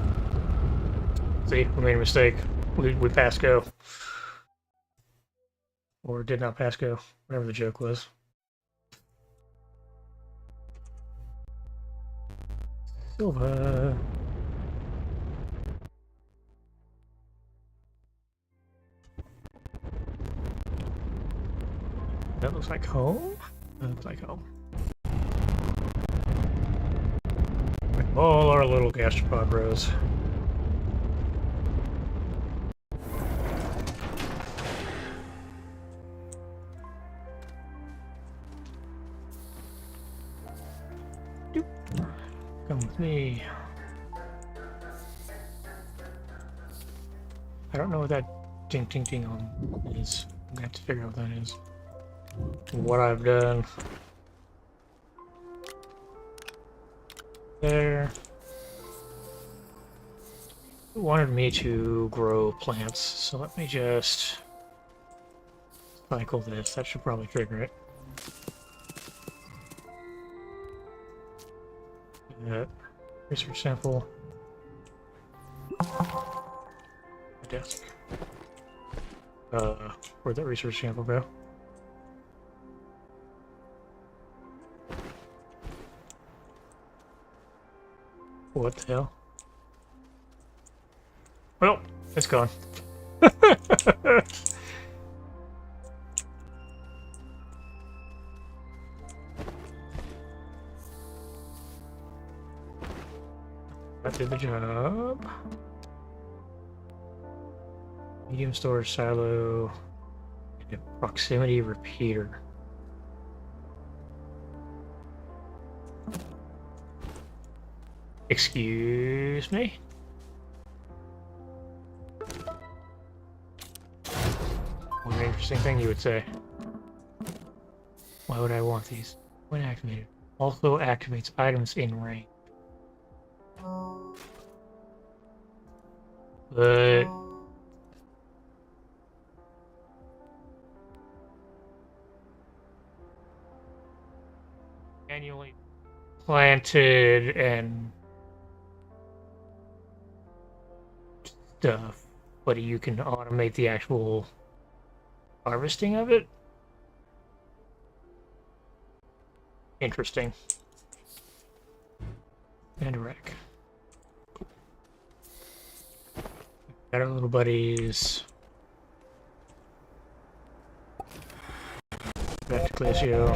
See, we made a mistake. We passed go. Or did not pass go. Whatever the joke was. Silva. That looks like home. That looks like home. All our little gastropod rows. Come with me. I don't know what that ding ding ding on is. I'm gonna have to figure out what that is. What I've done. There. It wanted me to grow plants, so let me just cycle this. That should probably trigger it. Research sample. My desk. Where'd that research sample go? What the hell? Well, it's gone. That did the job. Medium storage silo and a proximity repeater. Excuse me? What an interesting thing you would say. Why would I want these? When activated. Also activates items in range. But manually planted and stuff, but you can automate the actual harvesting of it. Interesting. And a wreck. Got our little buddies. Back to Glacio.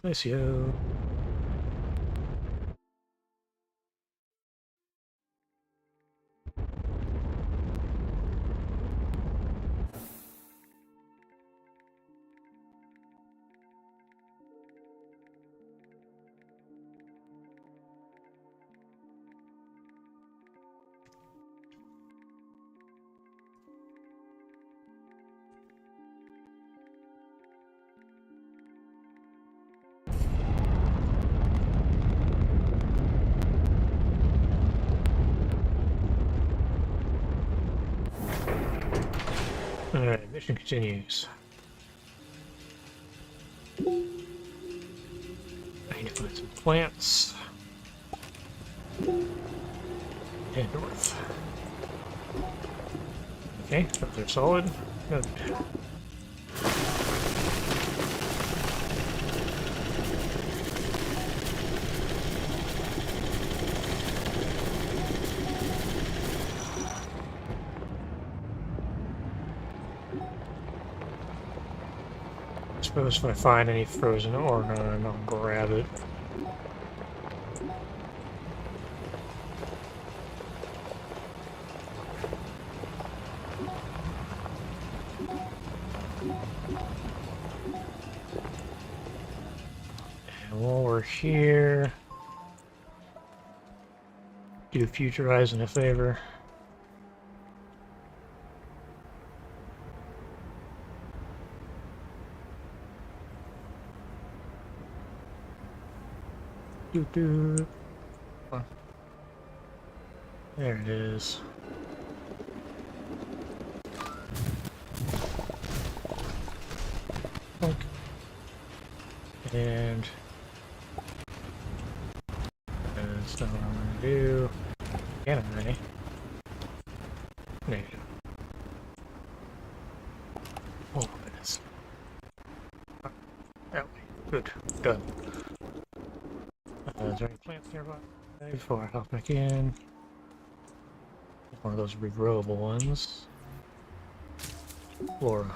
Glacio. Alright, mission continues. I need to find some plants. Head north. Okay, so they're solid. Good. I suppose if I find any frozen organ, I'll grab it. And while we're here, do future Aisen a favor. Doo-doo. There it is. Plunk. And that's not what I'm gonna do. Can I? There you go. Oh, goodness. That way. Good. Done. Is there any plants nearby? Before I hop back in. One of those regrowable ones. Flora.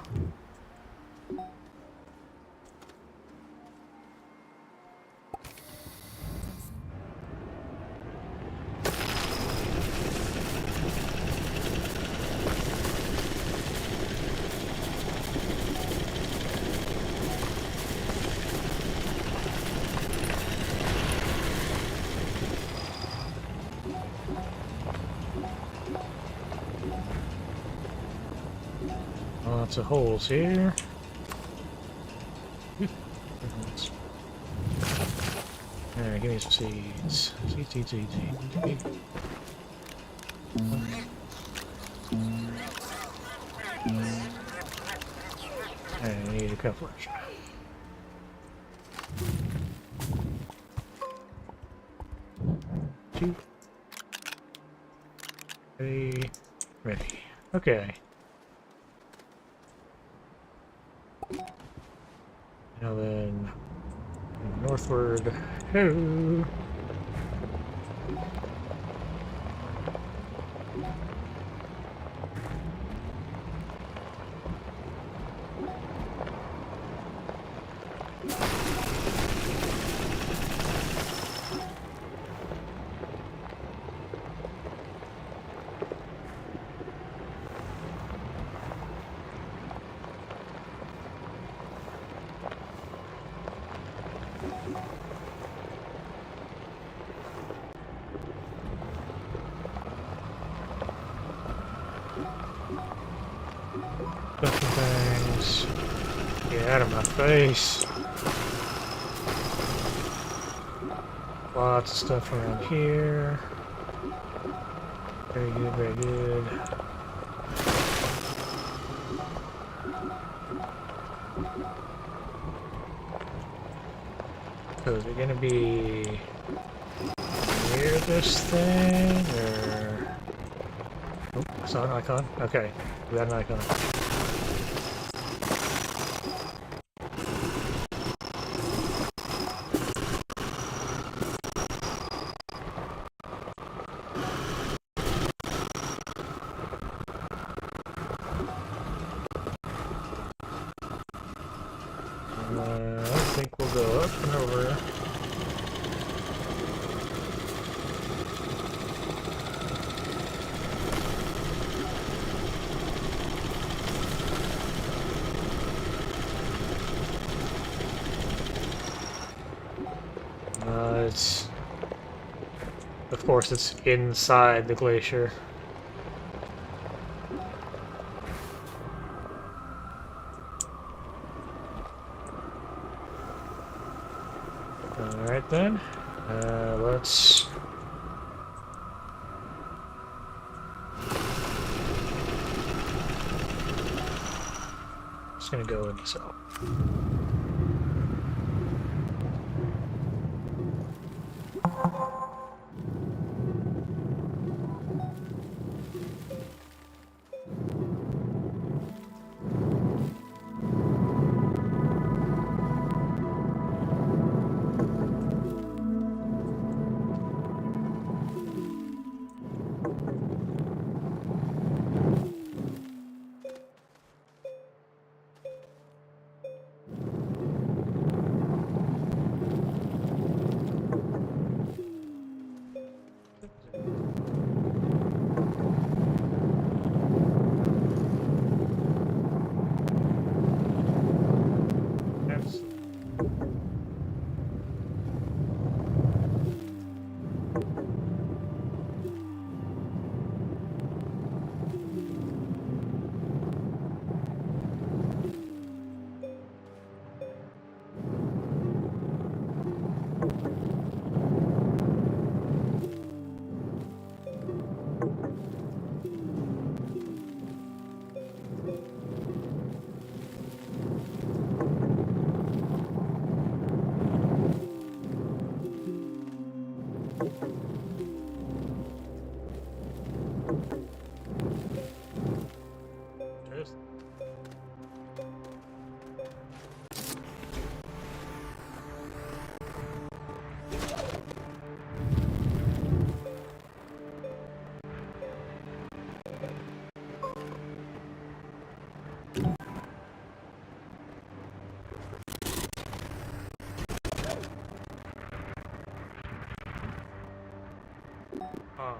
Lots of holes here. Alright, give me some seeds. Seeds. I need a couple extra. Two. Ready. Okay. Now then, northward. Ho! Dumping things. Get out of my face. Lots of stuff around here. Very good. So is it gonna be near this thing, or... Oh, I saw an icon. Okay, we got an icon. I think we'll go up and over. It's... Of course, it's inside the glacier. Alright then, let's... just gonna go in the cell. Oh.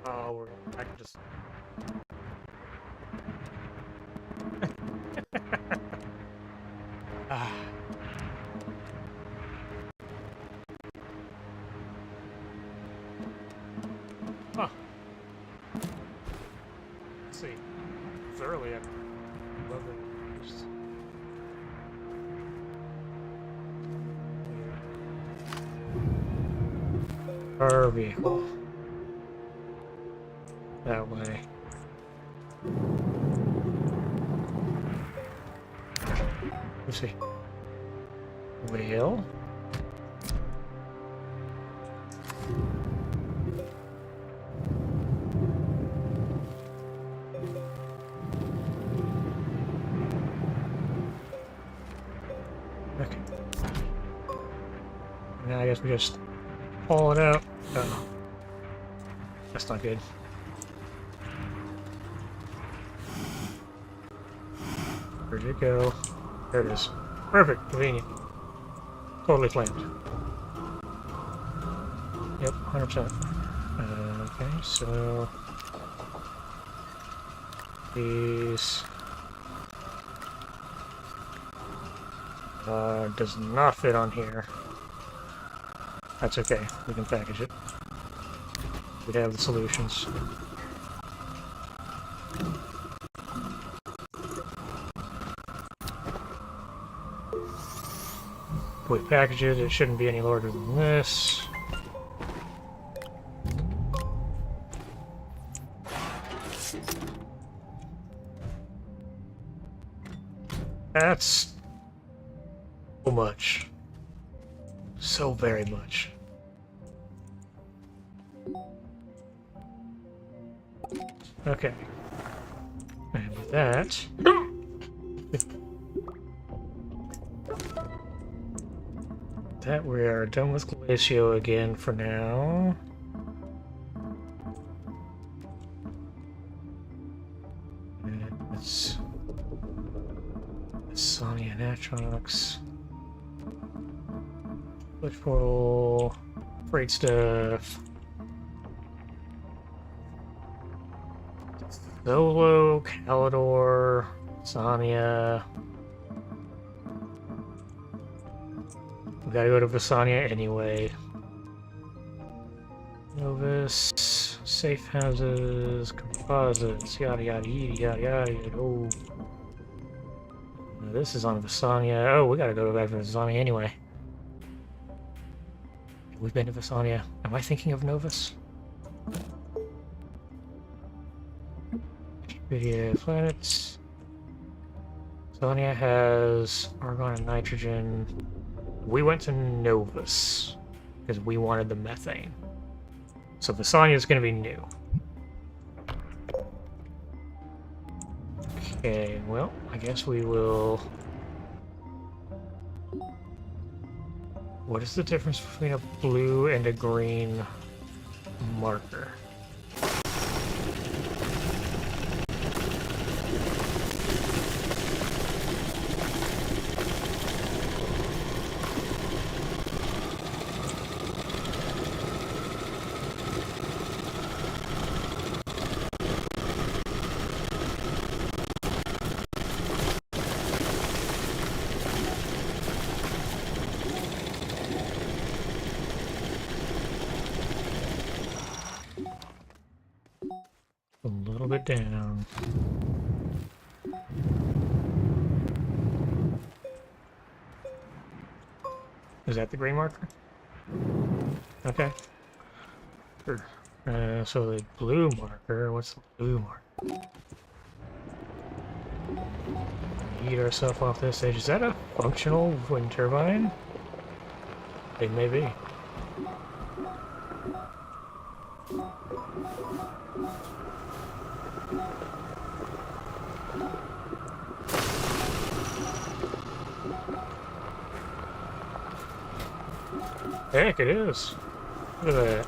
Oh, I can just... ah. Huh. Let's see. Thoroughly, I love it. Just... our vehicle. That way. Let's see. Well. Okay. Now I guess we just haul it out. Oh. That's not good. Where'd it go? There it is. Perfect. Convenient. Totally flamed. Yep, 100%. Okay, so... these... does not fit on here. That's okay. We can package it. We have the solutions. If we package it, it shouldn't be any larger than this. That's so much. So very much. Okay. And with that... that we are done with Glacio again for now. And it's Sonya and Atrox. Switch portal, freight stuff. Desolo, Calidor, Sonya. We gotta go to Visanya anyway. Novus, safe houses, composites, yada yada yada yada yada. Oh. This is on Visanya. Oh, we gotta go back to Visanya anyway. We've been to Visanya. Am I thinking of Novus? Video planets. Visanya has argon and nitrogen. We went to Novus because we wanted the methane. So Visanya is going to be new. Okay, well, I guess we will... What is the difference between a blue and a green marker? A little bit down. Is that the green marker? Okay. Sure. So the blue marker, what's the blue marker? Eat ourselves off this edge. Is that a functional wind turbine? It may be. Heck, it is. Look at that.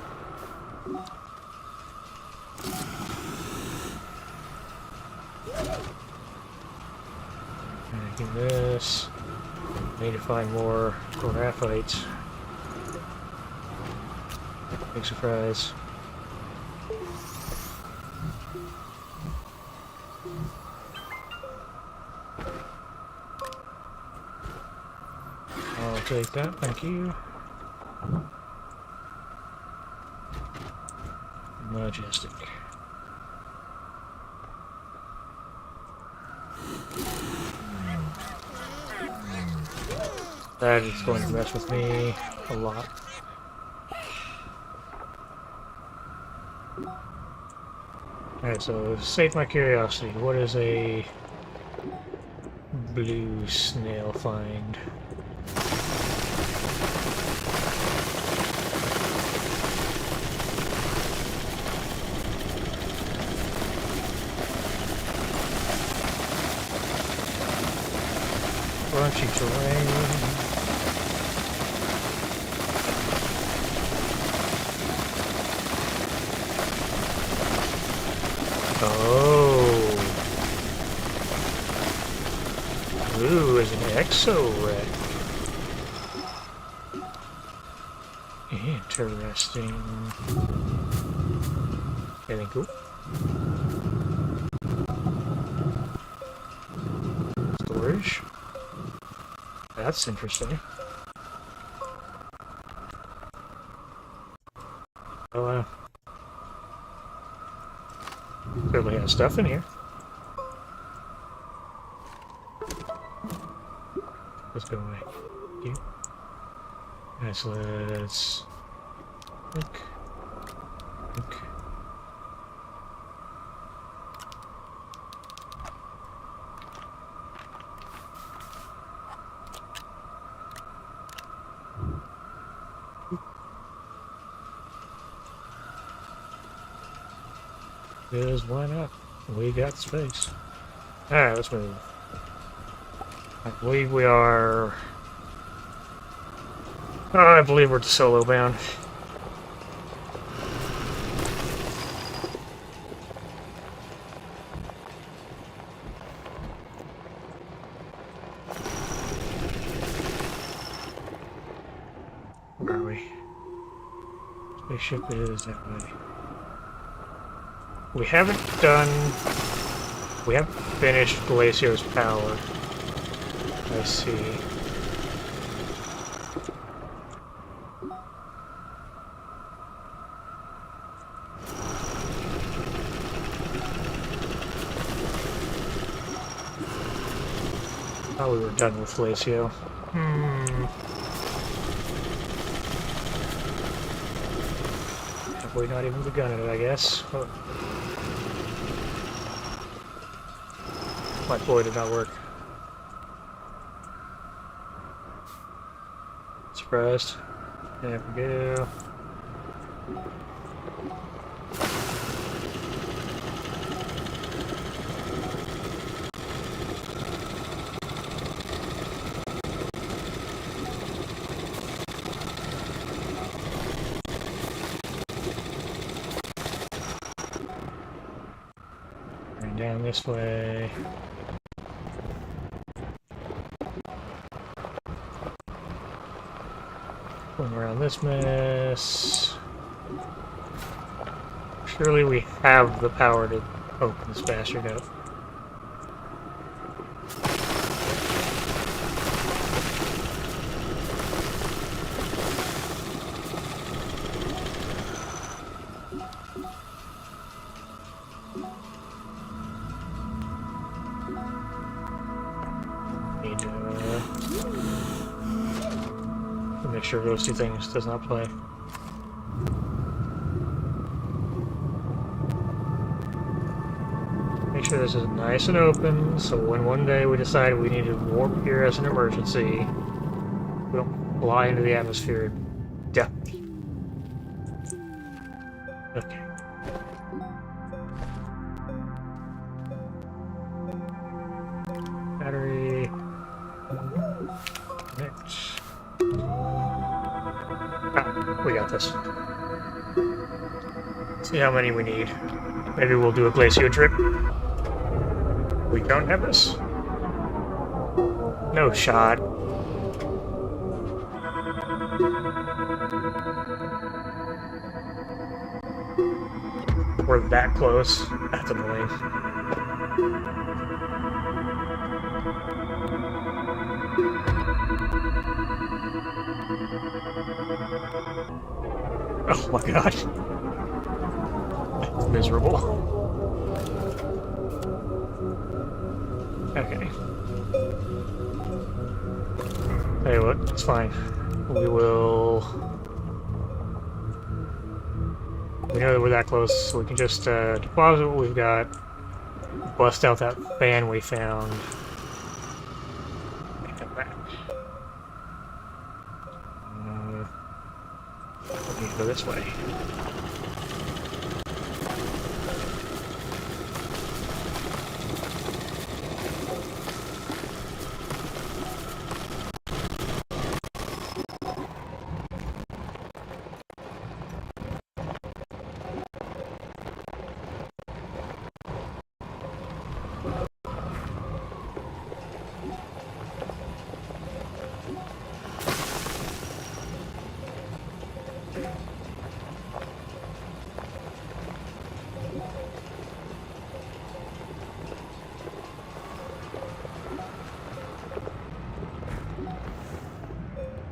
Making this. Need to find more graphite. Big surprise. I'll take that, thank you. Majestic. That is going to mess with me a lot. Alright, so save my curiosity. What is a blue snail find? Crunchy terrain. Oh. Blue is an exo-wreck. Interesting. Anything cool? Storage. That's interesting. Oh wow. Clearly has stuff in here. Let's go away. Thank you. Alright, so let's look. Because why not? We got space. Alright, let's move. I believe we are... Oh, I believe we're Desolo bound. Where are we? Spaceship is that way. We haven't finished Glacier's power. I see. Thought we were done with Glacio. Have we not even begun it, I guess? Oh. My ploy did not work. Surprised. There we go. And down this way. Going around this mess. Surely we have the power to open this bastard up. Need to make sure those two things does not play. Make sure this is nice and open, so when one day we decide we need to warp here as an emergency, we don't fly into the atmosphere and die. Okay. Battery. Connect. Ah, we got this. See how many we need. Maybe we'll do a Glacio trip. We don't have this. No shot. We're that close. That's annoying. Oh my god. That's miserable. Okay. Tell you what, it's fine. We will... We know that we're that close, so we can just deposit what we've got, bust out that fan we found, and come back. We need to go this way.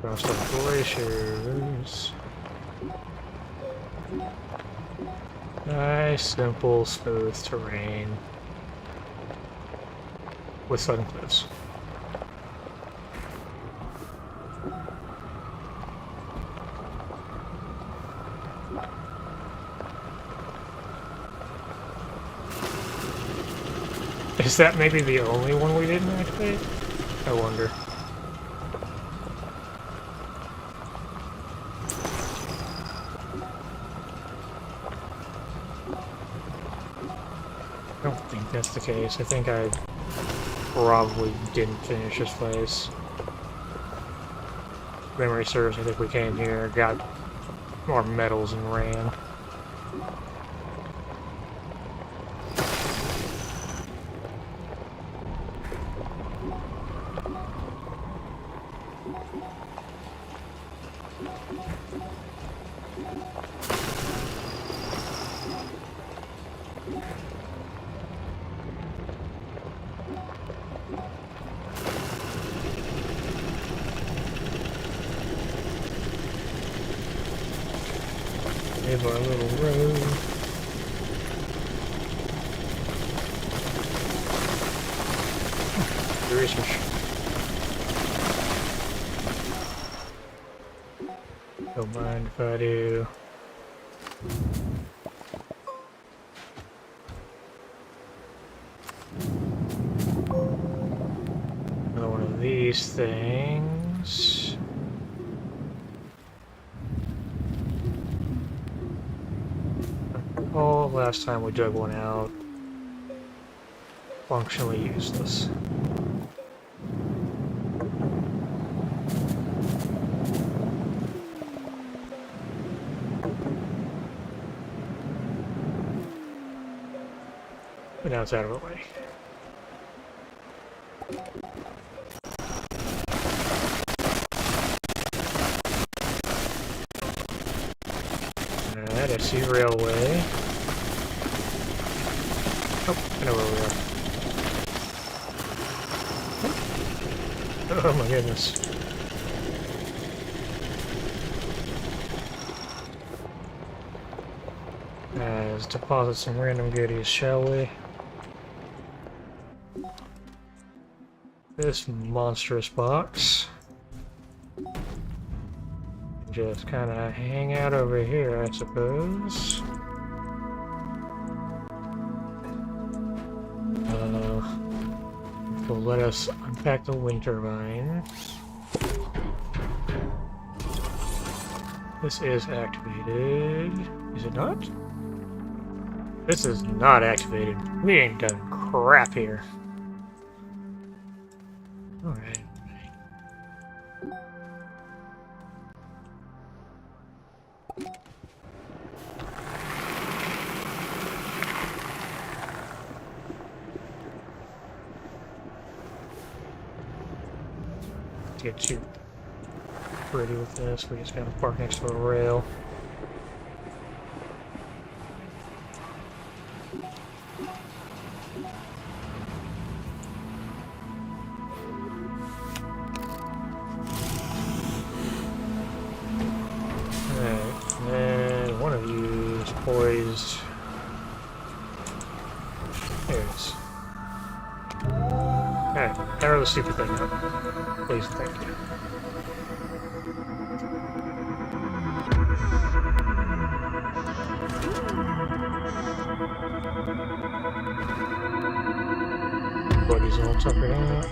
Across the glaciers. Nice, simple, smooth terrain. With sudden cliffs. Is that maybe the only one we didn't activate? I wonder. I don't think that's the case. I think I probably didn't finish this place. Memory serves, I think we came here, got more medals and ran. Have our little road. The research. Don't mind if I do. Another one of these things. Oh, last time we dug one out. Functionally useless. But now it's out of the way. Alright, I see railway. Oh, I know where we are. Oh my goodness. Let's deposit some random goodies, shall we? This monstrous box. Just kind of hang out over here, I suppose. Will let us unpack the wind turbine. This is activated. Is it not? This is not activated. We ain't done crap here. Alright. To get too pretty with this, we just gotta park next to a rail. Poised. There it is. Alright, arrow the stupid thing out. Please, thank you. Body's all tuckered out.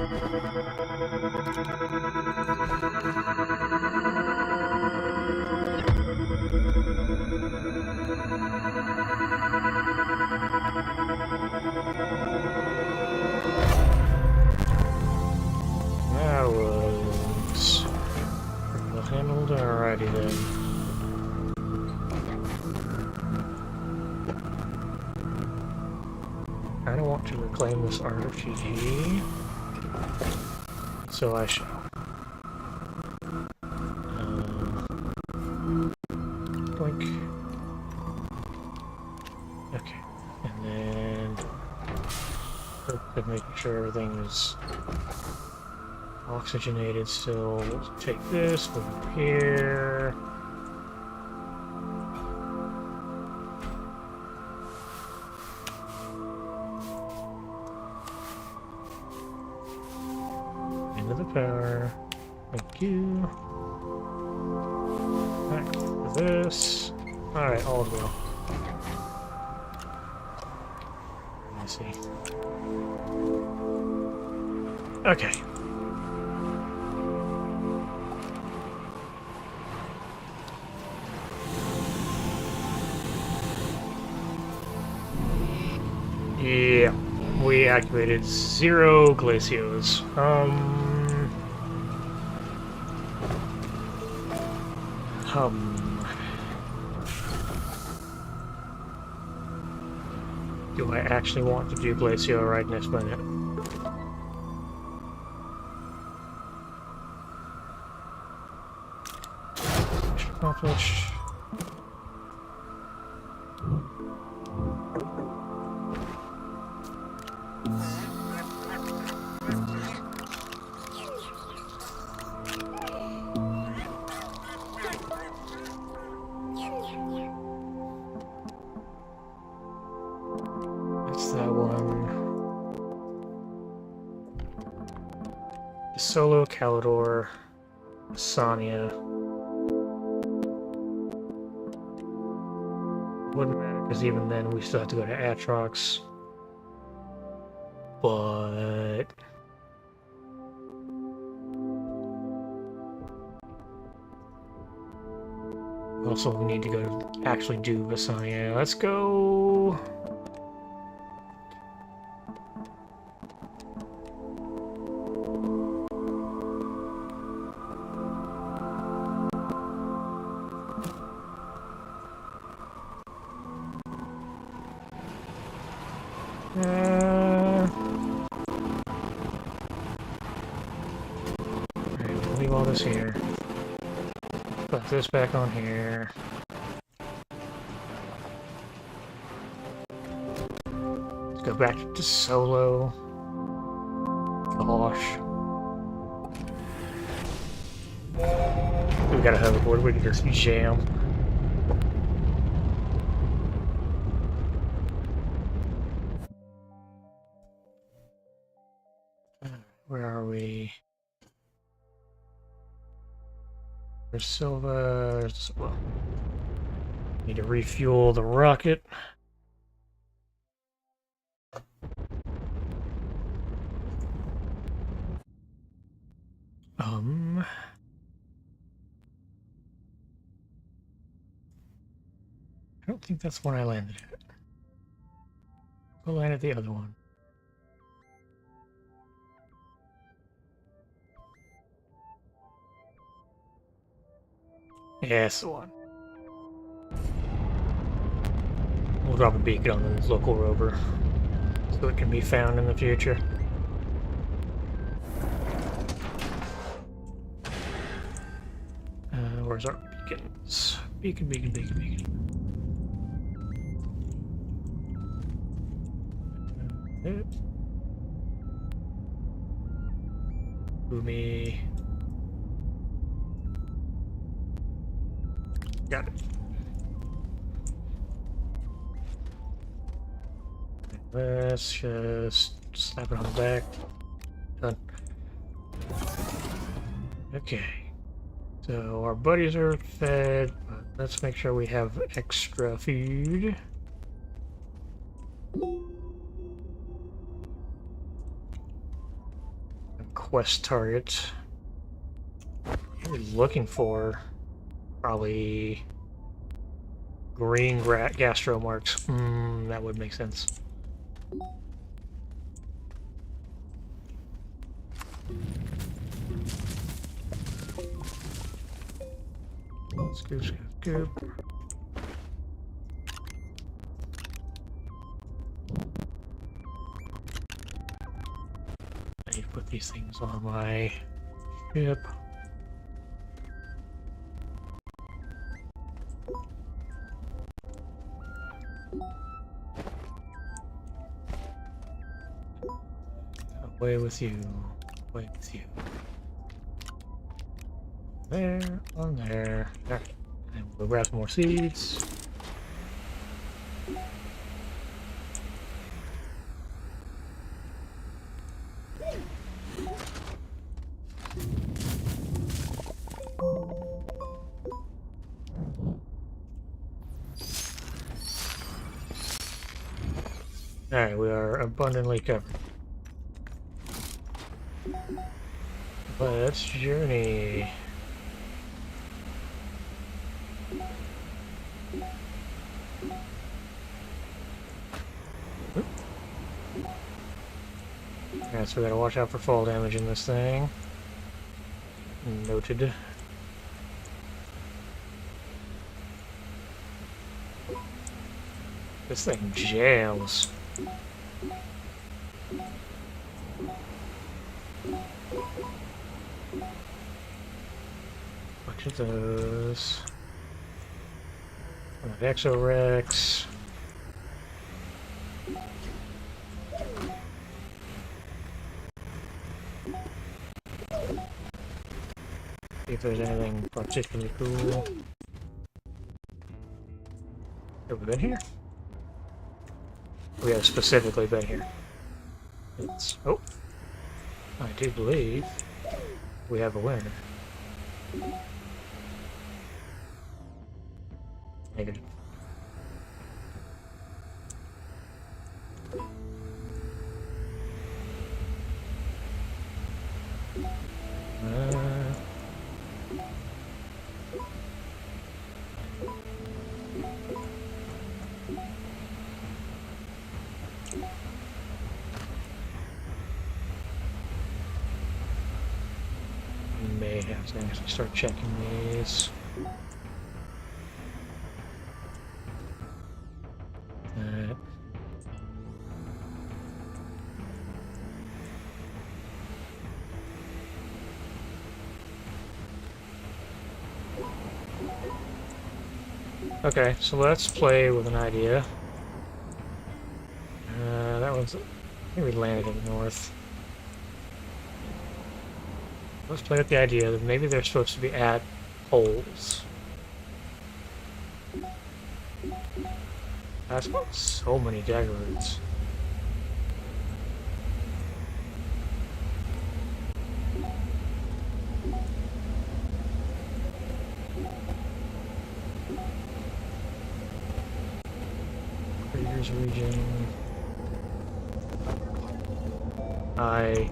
That was well handled. Alrighty then. I don't want to reclaim this RPG, so I shall. Blink. Okay, and then making sure everything is oxygenated still. We'll take this over here. Into the power. Thank you. Back to this. Alright, all is well. Let's see. Okay. Yeah, we activated 0 glacios. Do I actually want to do glacio right next minute? Accomplished. That's that one. Desolo, Calidor, Sonia. wouldn't matter, because even then we still have to go to Atrox. But also we need to go actually do Vasanya. Let's go. Alright, leave all this here. Put this back on here. Let's go back to Desolo. Gosh. We got a hoverboard, we can just jam. Where are we? There's Silva. There's, well, need to refuel the rocket. I don't think that's the one I landed at. We'll land at the other one. Yeah, that's the one. We'll drop a beacon on the local rover so it can be found in the future. Where's our beacons? Beacon, beacon, beacon, beacon. Boomy. Got it. Let's just slap it on the back. Done. Okay. So our buddies are fed, but let's make sure we have extra food. Quest target. What are we looking for? Probably green gastro marks. That would make sense. Scoop, scoop, scoop. I need to put these things on my ship. Away with you. Away with you. There, on there. There. And we'll grab some more seeds. Alright, we are abundantly covered. Let's journey. Alright, so we gotta watch out for fall damage in this thing. Noted. This thing jams. Bunch of those. Exorex. See if there's anything particularly cool. Have we been here? We have specifically been here. It's, oh, I do believe we have a winner. Negative. May have to actually start checking these. Okay, so let's play with an idea. That one's... I think we landed in the north. Let's play with the idea that maybe they're supposed to be at poles. That's got so many dagger roots. Craters region. I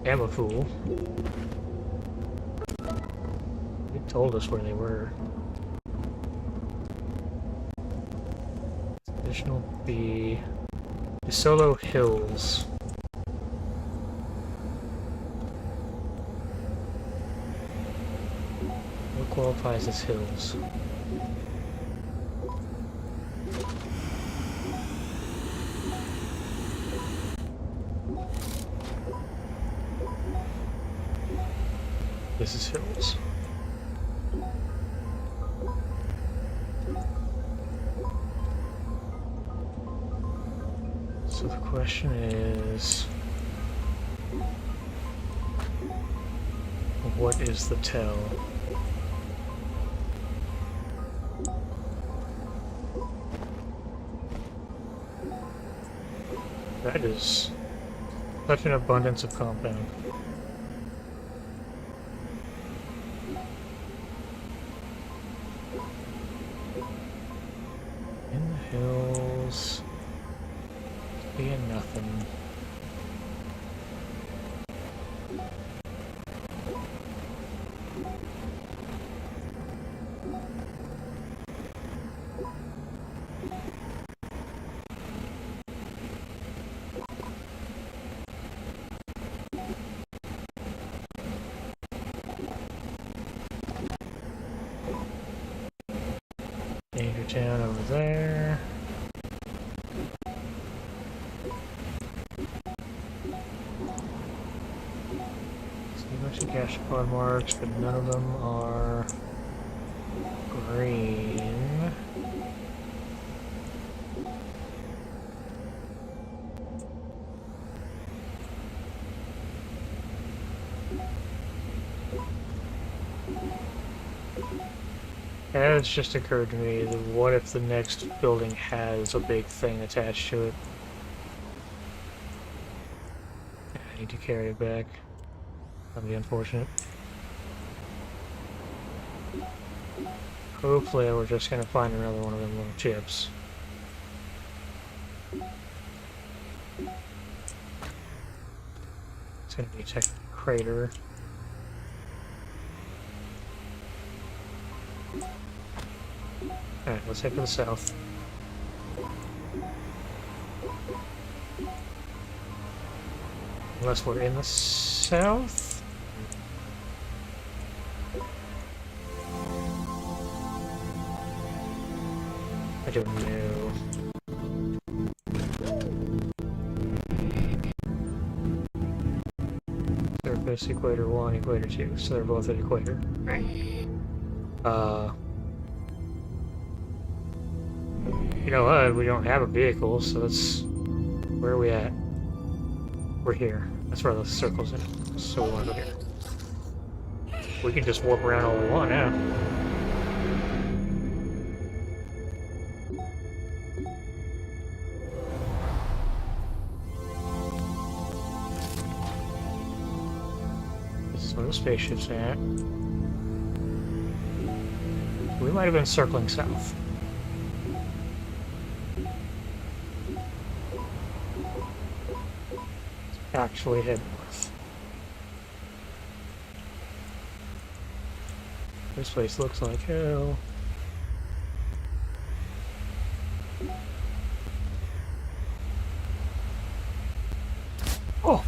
am a fool. It told us where they were. Additional B. Desolo Hills. What qualifies as hills? This is hills. So the question is, what is the tell? That is such an abundance of compound. In the hills, being nothing. Danger town over there. See a bunch of gastropod marks, but none of them are green. Yeah, it's just occurred to me that what if the next building has a big thing attached to it? I need to carry it back. That'd be unfortunate. Hopefully we're just gonna find another one of them little chips. It's gonna be a technical crater. Alright, let's head to the south. Unless we're in the south? I don't know. Surface, equator 1, equator 2, so they're both at equator. You know what? We don't have a vehicle, so that's... Where are we at? We're here. That's where the circle's in. So we want to go here. We can just warp around all we want now. This is where the spaceship's at. We might have been circling south. Actually head north. This place looks like hell. Oh!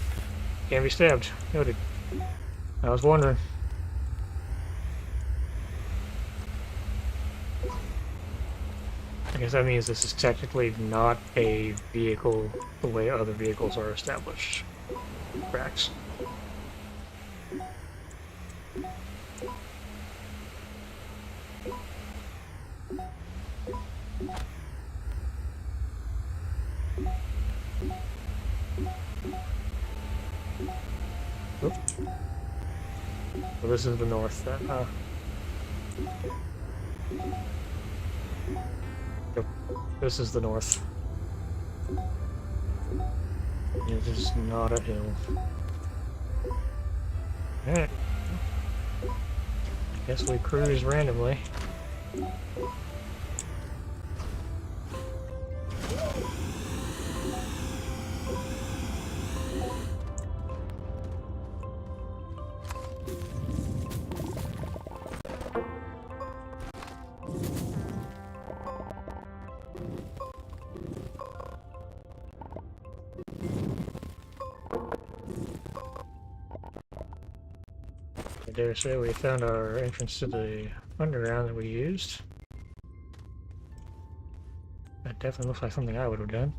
Can't be stabbed. Noted. I was wondering. I guess that means this is technically not a vehicle the way other vehicles are established. Cracks. Oop. Well, this is the north then, huh? Yep. This is the north. It is not a hill. Alright. I guess we cruise randomly. I dare say we found our entrance to the underground that we used. That definitely looks like something I would have done.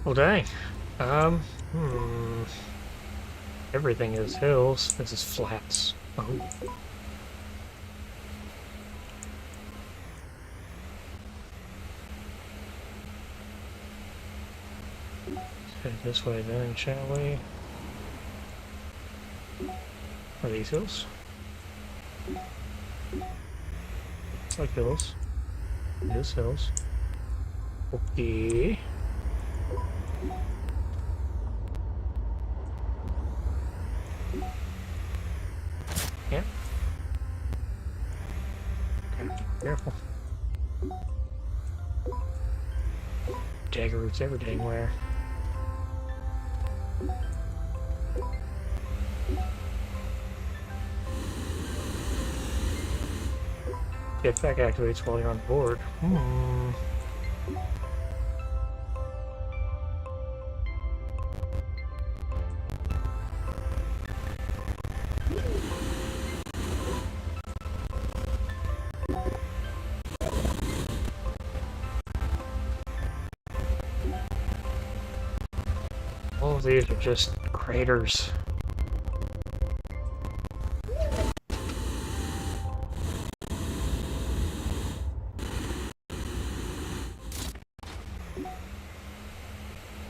Well, dang. Everything is hills. This is flats. Oh. Let's head this way then, shall we? Are these hills? It's like hills. It is hills. Okay. Yeah. Gotta be careful. Dagger roots every dang where. Jetpack activates while you're on board. All of these are just craters.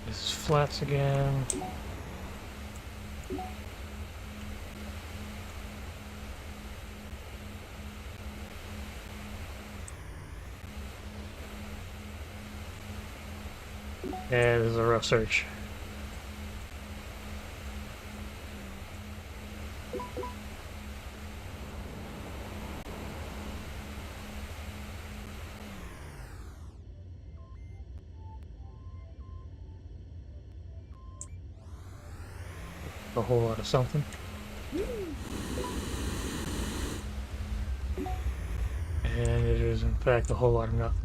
This is flats again. Yeah, this is a rough search. A whole lot of something. And it is in fact a whole lot of nothing.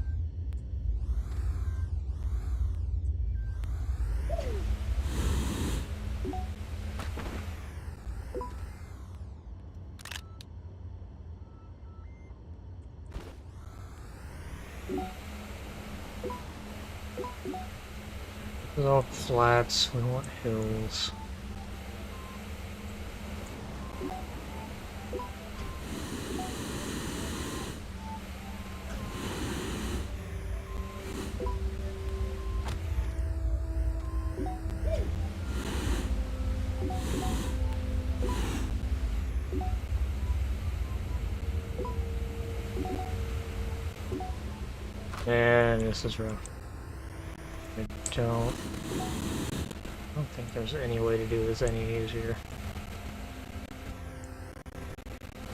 This is all flats, we want hills. And this is rough. I don't think there's any way to do this any easier.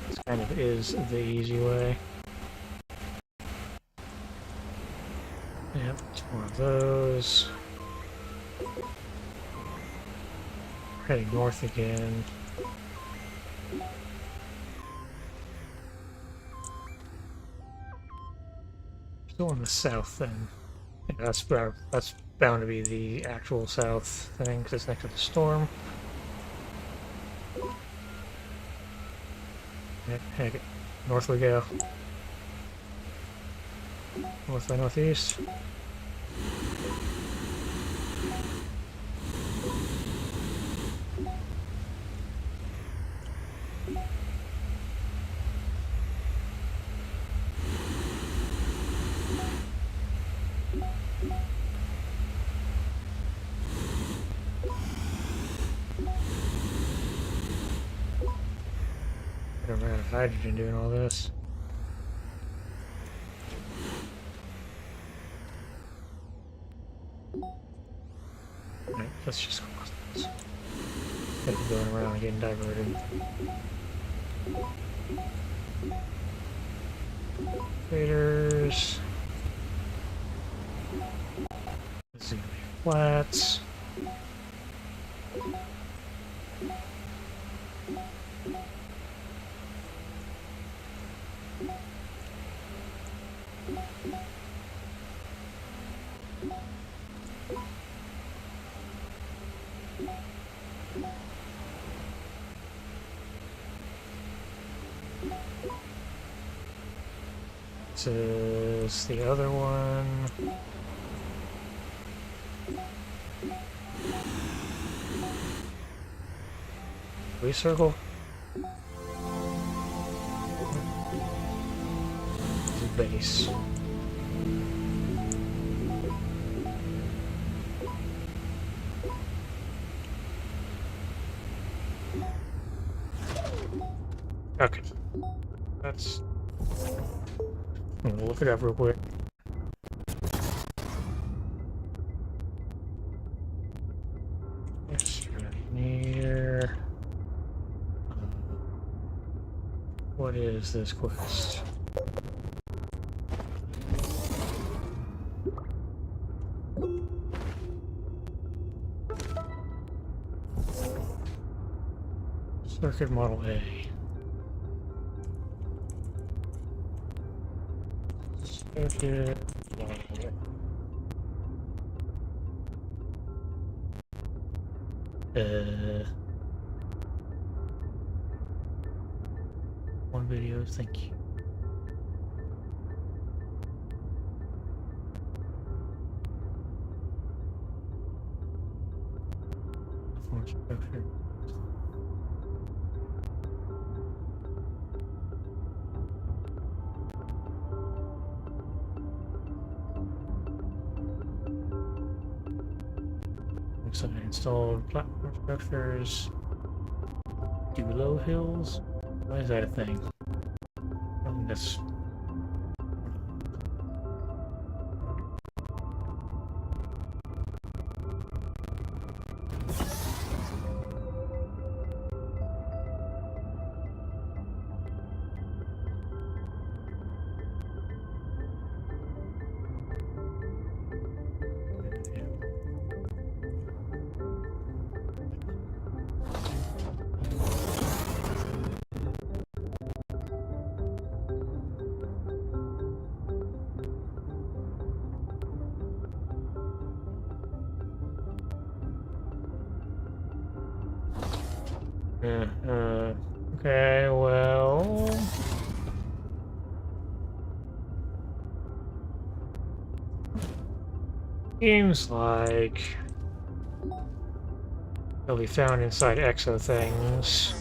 This kind of is the easy way. Yep, it's one of those. We're heading north again. Still in the south then. Yeah, that's bound to be the actual south thing because it's next to the storm. Heck, north we go. North by northeast. Better run out of hydrogen doing all this. Alright, let's just cross this. Instead of going around and getting diverted. Craters. This is gonna be flats. This is the other one. We circle. The base. Okay. That's... We'll look it up real quick. Astroneer. What is this quest? Circuit Model A. Circuit Model A. One video, thank you. Performance structure. So I installed platform structures. Desolo hills? Why is that a thing? I think that's... okay, well... Seems like they'll be found inside exo things.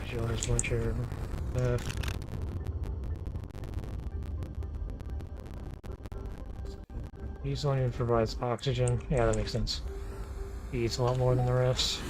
Jonas Butcher. These one even provides oxygen. Yeah, that makes sense. He eats a lot more than the rest.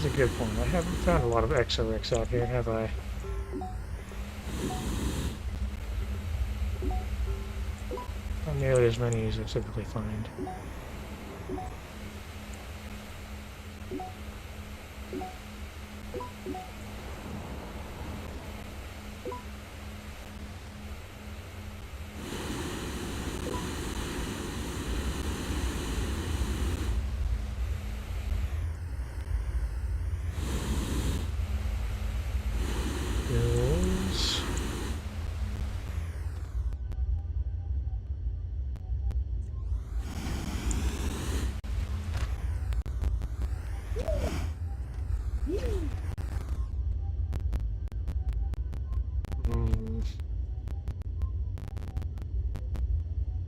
a good point. I haven't found a lot of XOX out here, have I? Not nearly as many as I typically find. Hills.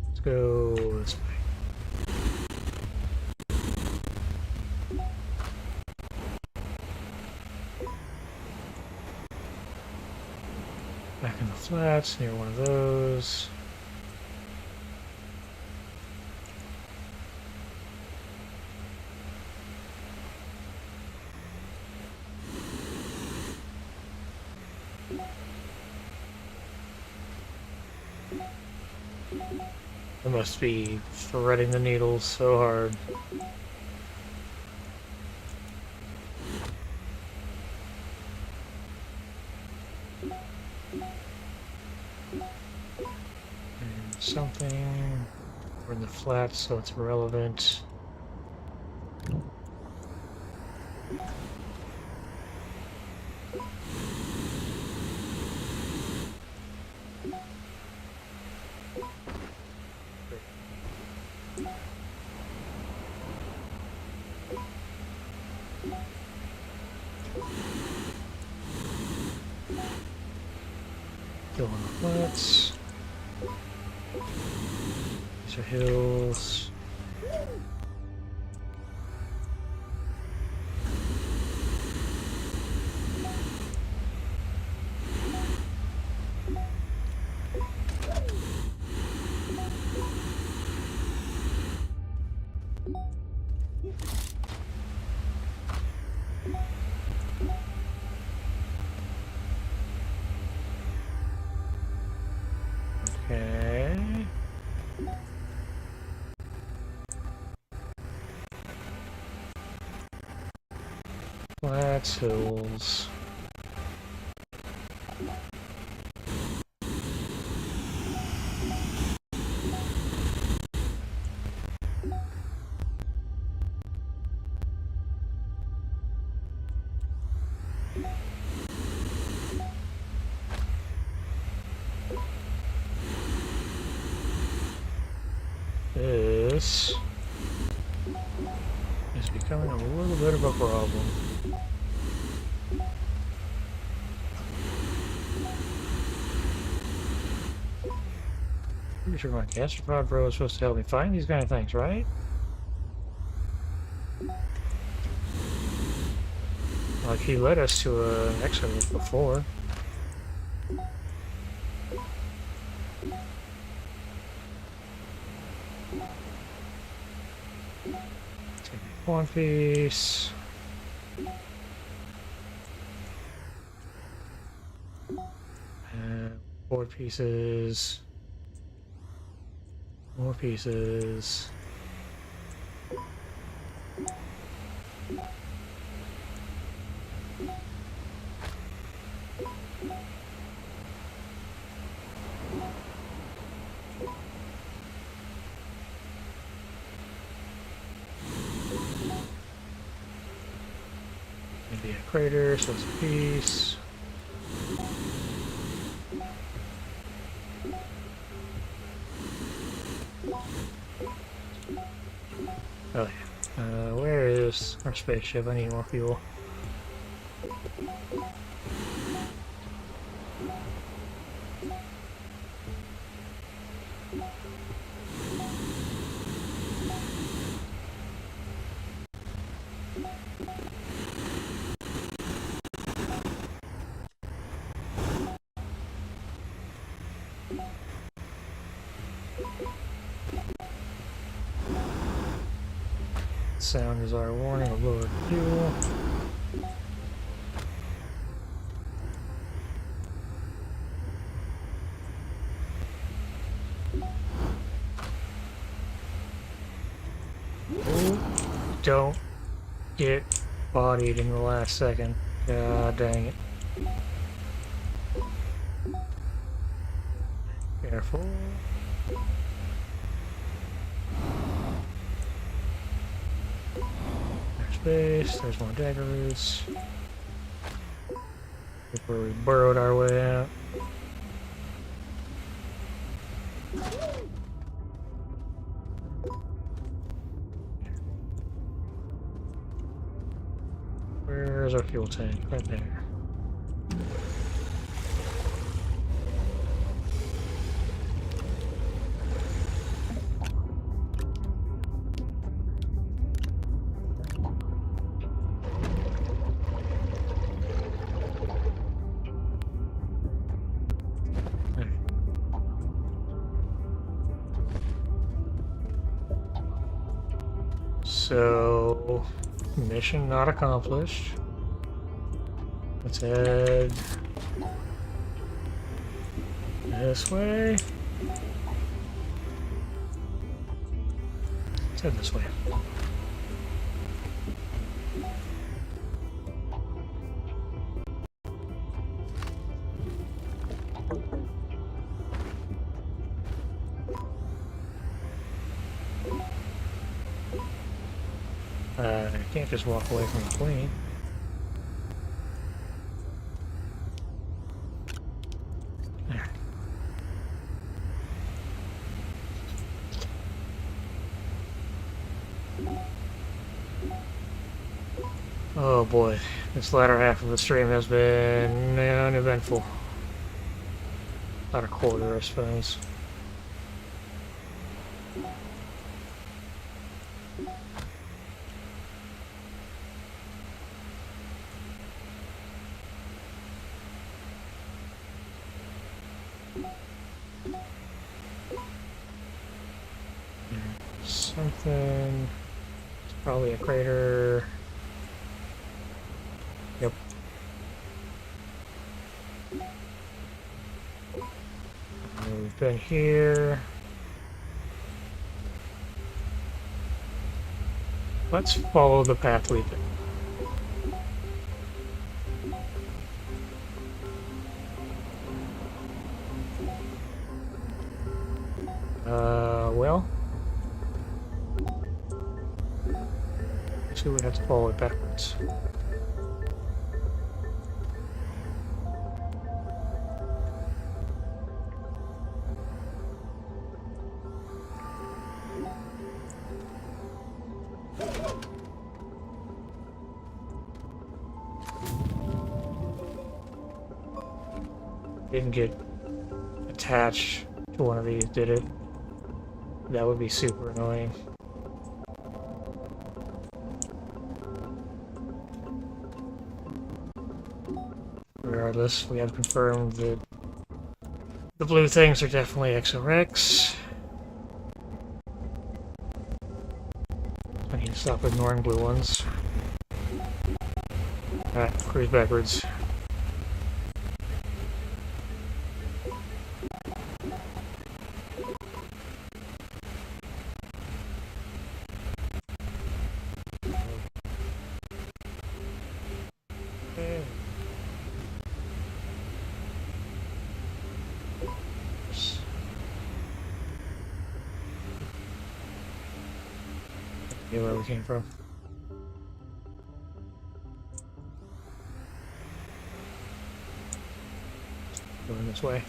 Let's go this way. Back in the flats, near one of those. I must be threading the needles so hard. And something. We're in the flats, so it's relevant. Still on the flats. These are hills. Okay. Flats, hills. This is becoming a little bit of a problem. Pretty sure my gastropod bro is supposed to help me find these kind of things, right? Like he led us to an exit before. One piece. 4 pieces. More pieces. Maybe a crater, so it's a piece. Oh yeah. Where is our spaceship? I need more fuel. Sound is our warning of lowered fuel. Oh, don't get bodied in the last second. God dang it. Careful. There's base, there's more daggers. Look where we burrowed our way out. Where's our fuel tank? Right there. So, mission not accomplished. Let's head this way. Let's head this way. I can't just walk away from the queen. There. Oh boy, this latter half of the stream has been uneventful. About a quarter, I suppose. Something. It's probably a crater. Yep. We've been here. Let's follow the path we've been. Well. We would have to follow it backwards. Didn't get attached to one of these, did it? That would be super annoying. Regardless, we have confirmed that the blue things are definitely XOX. I need to stop ignoring blue ones. Alright, cruise backwards. Where we came from. Going this way.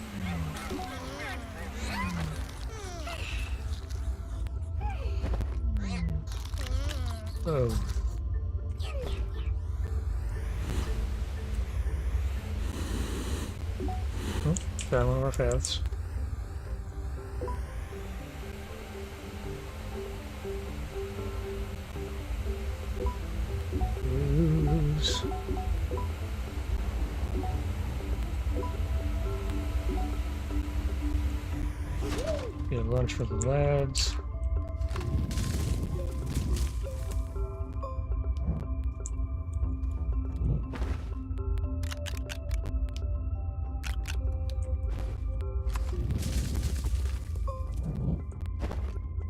Oh. Oh, found one of our paths. Get lunch for the lads.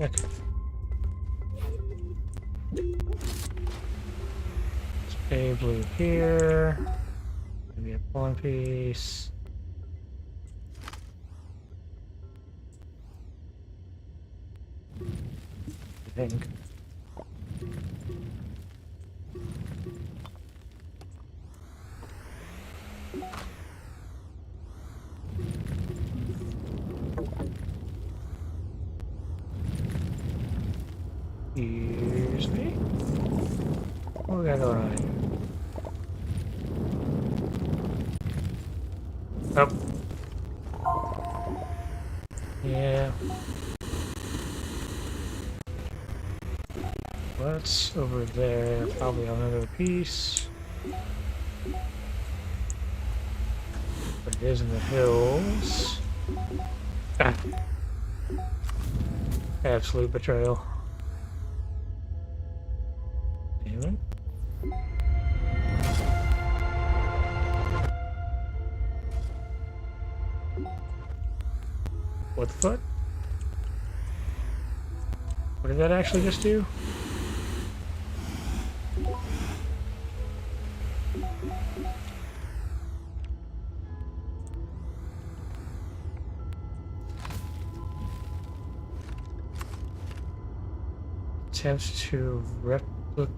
Okay. A blue here. Maybe a one piece. I think. Excuse me? What we got going on here? Oh. Yeah. What's over there? Probably another piece. But it is in the hills. Ah. Absolute betrayal. Damn it. What the fuck? What did that actually just do? Attempts to replicate.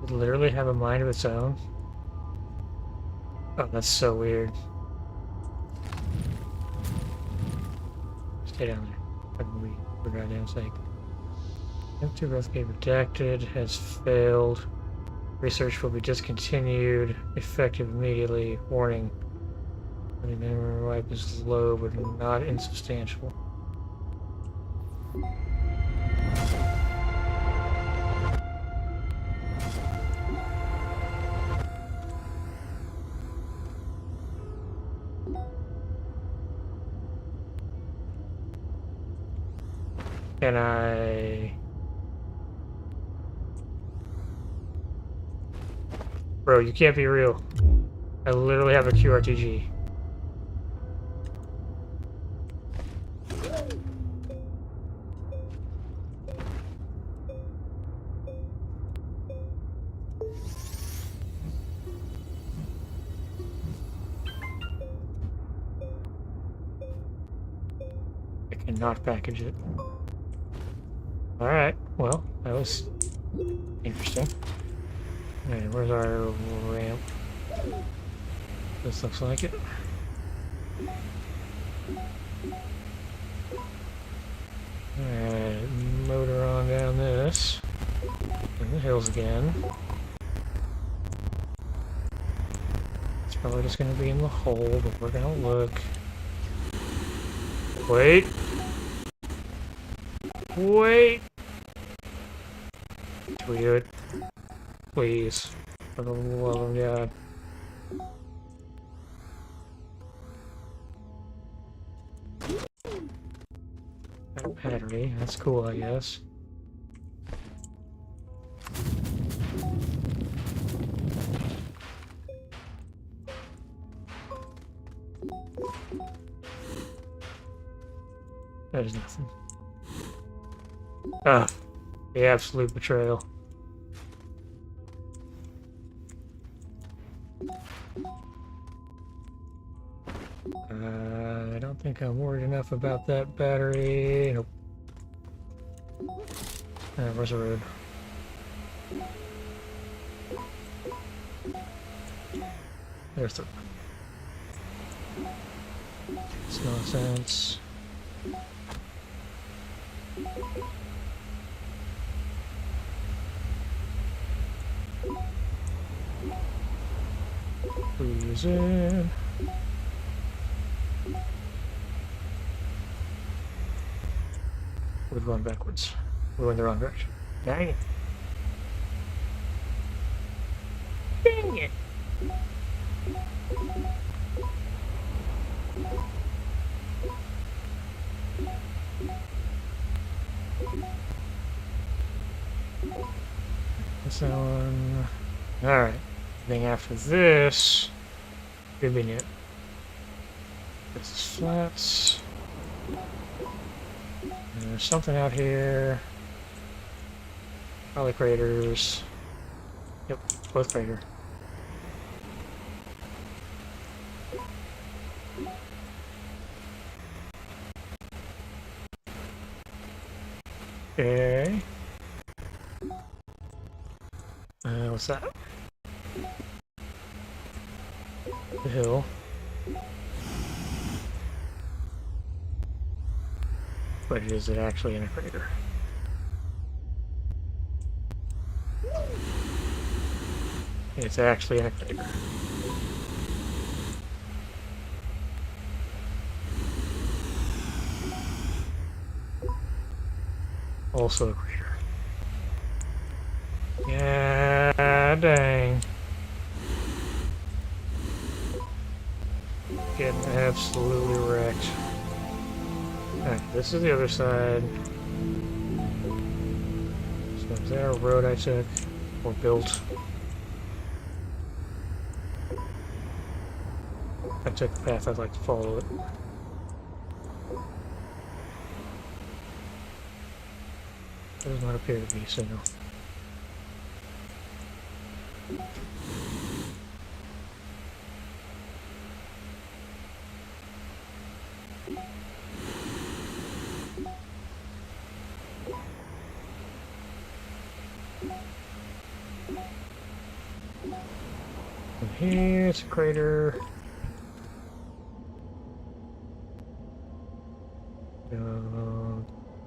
It literally have a mind of its own. Oh, that's so weird. Stay down there. Pardon me, for goddamn sake. Attempt to replicate redacted has failed. Research will be discontinued. Effective immediately. Warning. The memory wipe is low, but not insubstantial. Can I... Bro, you can't be real. I literally have a QRTG. I cannot package it. Alright, well, that was interesting. Alright, where's our ramp? This looks like it. Alright, motor on down this. In the hills again. It's probably just gonna be in the hole, but we're gonna look. Wait! Wait! Can we do it? Please. For the love of God. That battery, that's cool, I guess. That is nothing. Ah, the absolute betrayal. I don't think I'm worried enough about that battery. Nope. Where's the road? There's the road. It's nonsense. Cruise in. We're going backwards. We're going the wrong direction. Dang it. Dang it. This one. Alright. Thing after this. Could be new. This is flats. And there's something out here. Probably craters. Yep, both crater. Okay. What's that? The hill. But is it actually in a crater? It's actually in a crater. Also a crater. Yeah, dang. Getting absolutely wrecked. Alright, this is the other side. So is there a road I took or built? I took the path, I'd like to follow it. Does not appear to be, so no. And here's a crater.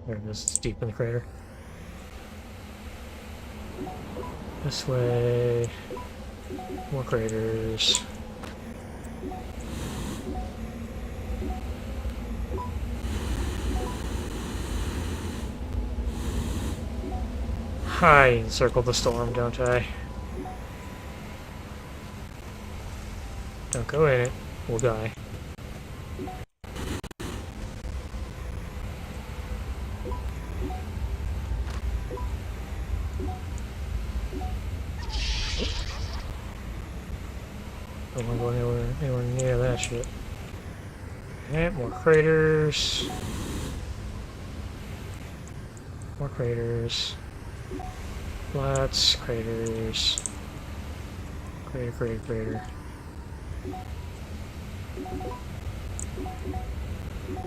There it is, it's deep in the crater. This way. More craters. I encircle the storm, don't I? Don't go in it, we'll die. Don't want to go anywhere near that shit. And more craters. More craters. Lots, craters. Crater, crater, crater.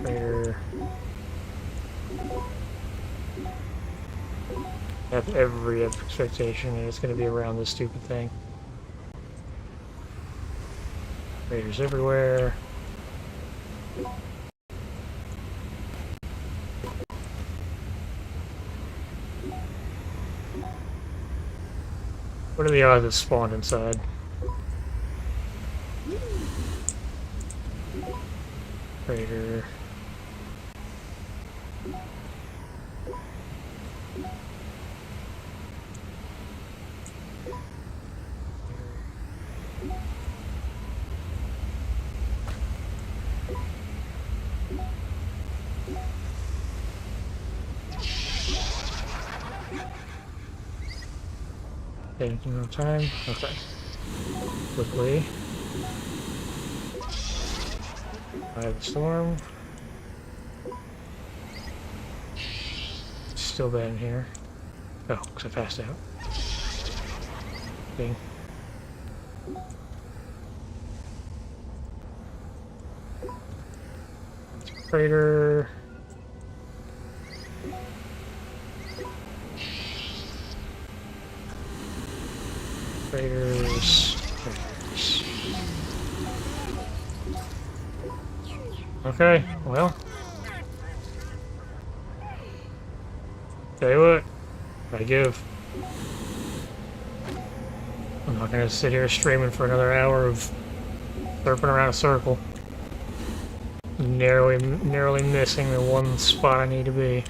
Crater. I have every expectation that it's going to be around this stupid thing. Craters everywhere. What are the odds it spawned inside? Crater. Taking no time. Okay. Quickly. I have the storm. Still bad in here. Oh, because I passed out. Ding. Crater. Craters. Craters. Okay, well. Tell you what, I give. I'm not gonna sit here streaming for another hour of surfing around a circle. Narrowly missing the one spot I need to be.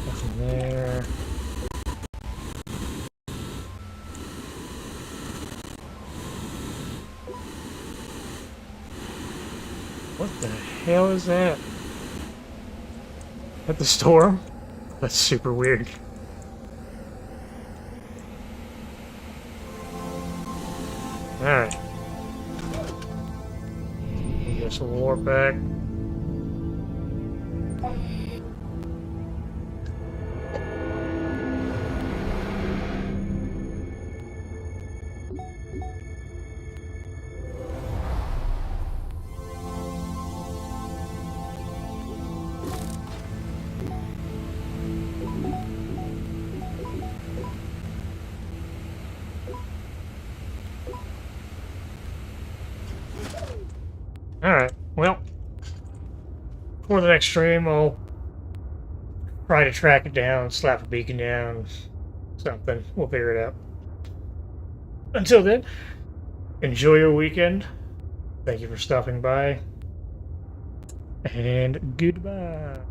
Nothing there. What the hell is that? At the storm? That's super weird. Alright. Get some warp back. Alright, well, for the next stream, I'll try to track it down, slap a beacon down, something. We'll figure it out. Until then, enjoy your weekend. Thank you for stopping by. And goodbye.